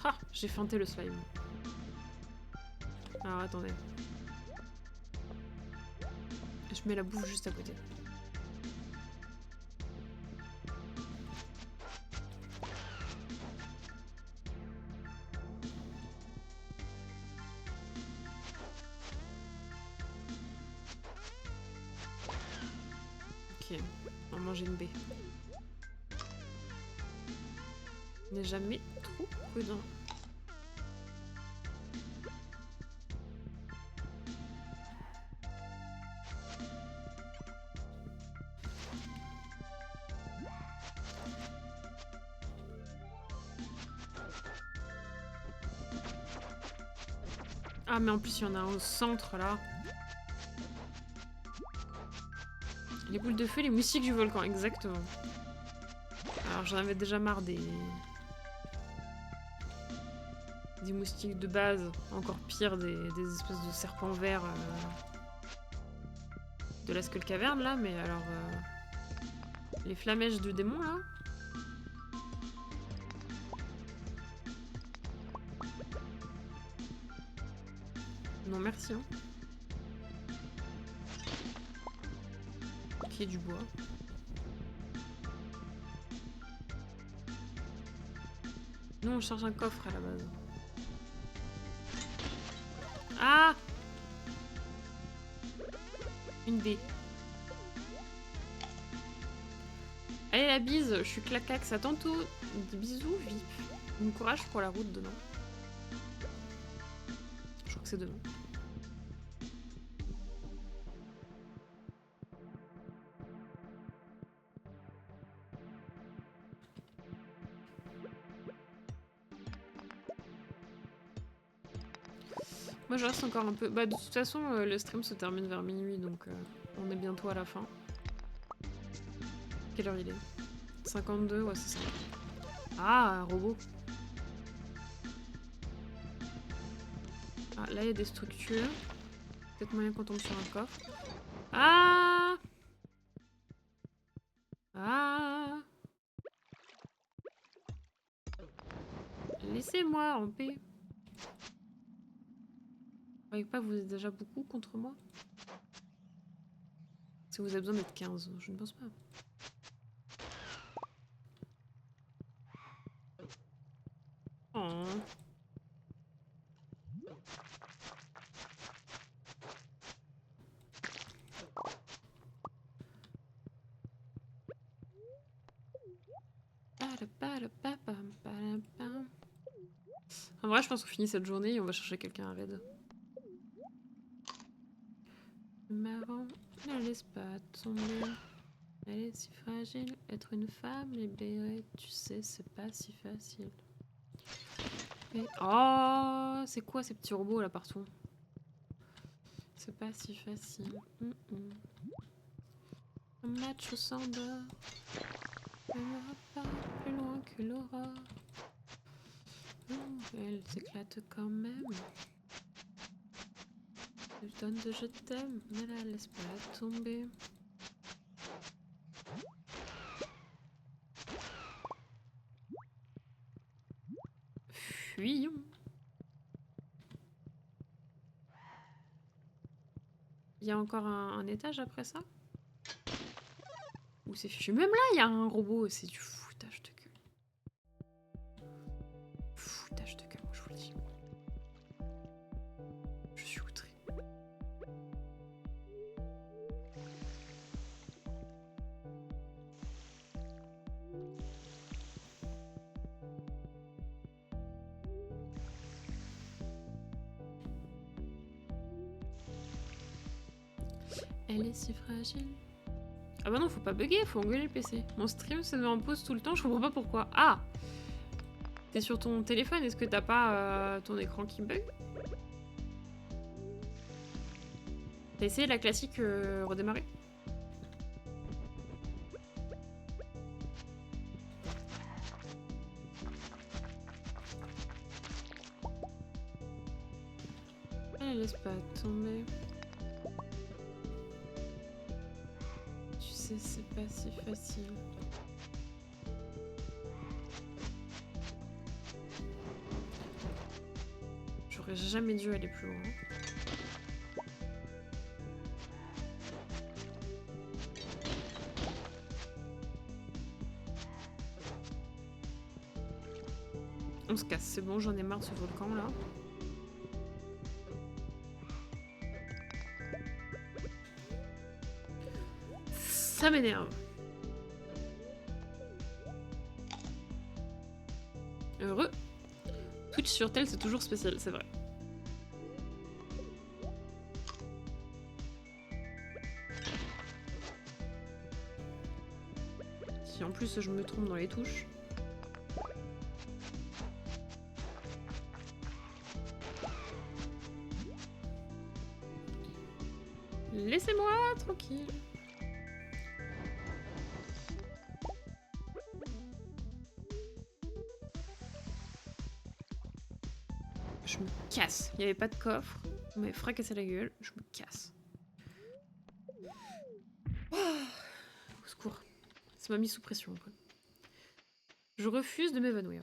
Ah, j'ai feinté le slime. Alors attendez. Je mets la bouffe juste à côté. Ok, on va manger une baie. N'est jamais trop prudent. Ah mais en plus il y en a un au centre là. Les boules de feu, les moustiques du volcan, exactement. Alors j'en avais déjà marre des moustiques de base, encore pire des espèces de serpents verts de la Skull Cavern là, mais alors les flamèches du démon là. Non merci hein. Qui est du bois. Nous on cherche un coffre à la base. Ah! Une baie. Allez la bise, je suis clacax, à tantôt. Des bisous, vip. Bon courage pour la route demain. Je crois que c'est demain. Moi je reste encore un peu... Bah de toute façon le stream se termine vers minuit donc on est bientôt à la fin. Quelle heure il est? 52, ouais c'est ça. Ah, un robot. Ah là il y a des structures. Peut-être moyen qu'on tombe sur un coffre. Ah! Ah! Laissez-moi en paix. Vous croyez pas que vous êtes déjà beaucoup contre moi? Si vous avez besoin d'être 15, je ne pense pas. Oh. En vrai, je pense qu'on finit cette journée et on va chercher quelqu'un à raid. Marrant, ne laisse pas tomber. Elle est si fragile, être une femme libérée, tu sais, c'est pas si facile. Et... Oh, c'est quoi ces petits robots là partout? C'est pas si facile. Un match au s'endort. Elle n'ira pas plus loin que l'aura. Elle s'éclate quand même. Elle donne de je t'aime, mais la laisse pas tomber. Fuyons. Il y a encore un étage après ça? Ou c'est fichu? Même là, il y a un robot, c'est du foutage de gueule. Foutage de gueule, moi je vous le dis. Je suis outrée. Elle est si fragile. Ah bah non, faut pas bugger, faut engueuler le PC. Mon stream se met en pause tout le temps, je comprends pas pourquoi. Ah! T'es sur ton téléphone, est-ce que t'as pas ton écran qui bug? T'as essayé la classique redémarrer? Elle laisse pas tomber. Tu sais, c'est pas si facile. J'aurais jamais dû aller plus loin. On se casse, c'est bon, j'en ai marre de ce volcan là. Ça m'énerve. Heureux. Twitch sur tel, c'est toujours spécial, c'est vrai. Si en plus je me trompe dans les touches. Laissez-moi tranquille. Je me casse. Il n'y avait pas de coffre. On m'avait fracassé la gueule. Je me casse. Oh, au secours. Ça m'a mis sous pression. Quoi. Je refuse de m'évanouir.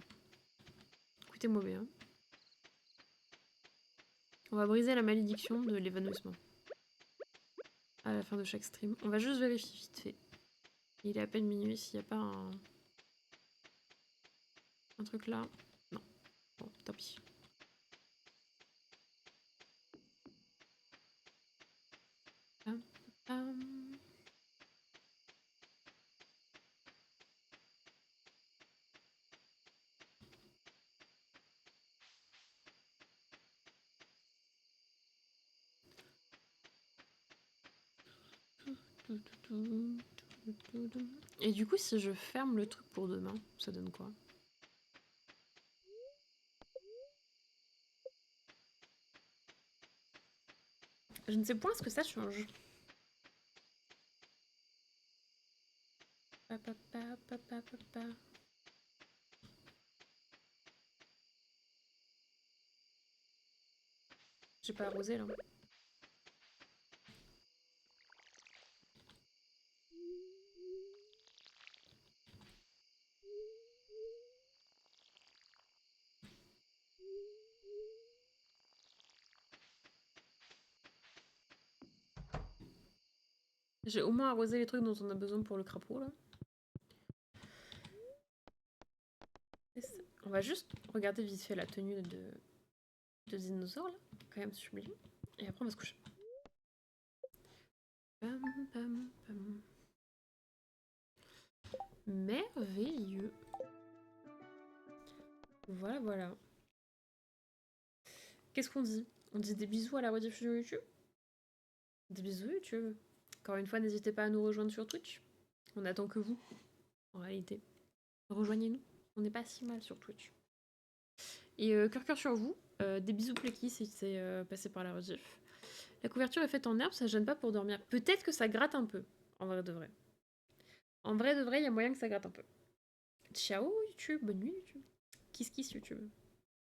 Écoutez-moi bien. On va briser la malédiction de l'évanouissement. À la fin de chaque stream. On va juste vérifier vite fait. Il est à peine minuit s'il n'y a pas un truc là. Non. Bon, tant pis. Et du coup, si je ferme le truc pour demain, ça donne quoi? Je ne sais point ce que ça change. J'ai pas arrosé là. J'ai au moins arrosé les trucs dont on a besoin pour le crapaud là. On va juste regarder vite fait la tenue de dinosaure là, quand même sublime. Et après on va se coucher. Pam, pam, pam. Merveilleux. Voilà, voilà. Qu'est-ce qu'on dit? On dit des bisous à la rediffusion YouTube? Des bisous YouTube. Encore une fois, n'hésitez pas à nous rejoindre sur Twitch. On attend que vous, en réalité. Rejoignez-nous. On n'est pas si mal sur Twitch. Et cœur cœur sur vous. Des bisous Plecky si c'est passé par la rediff. La couverture est faite en herbe, ça gêne pas pour dormir. Peut-être que ça gratte un peu, en vrai de vrai. En vrai de vrai, il y a moyen que ça gratte un peu. Ciao YouTube, bonne nuit YouTube. Kiss kiss YouTube.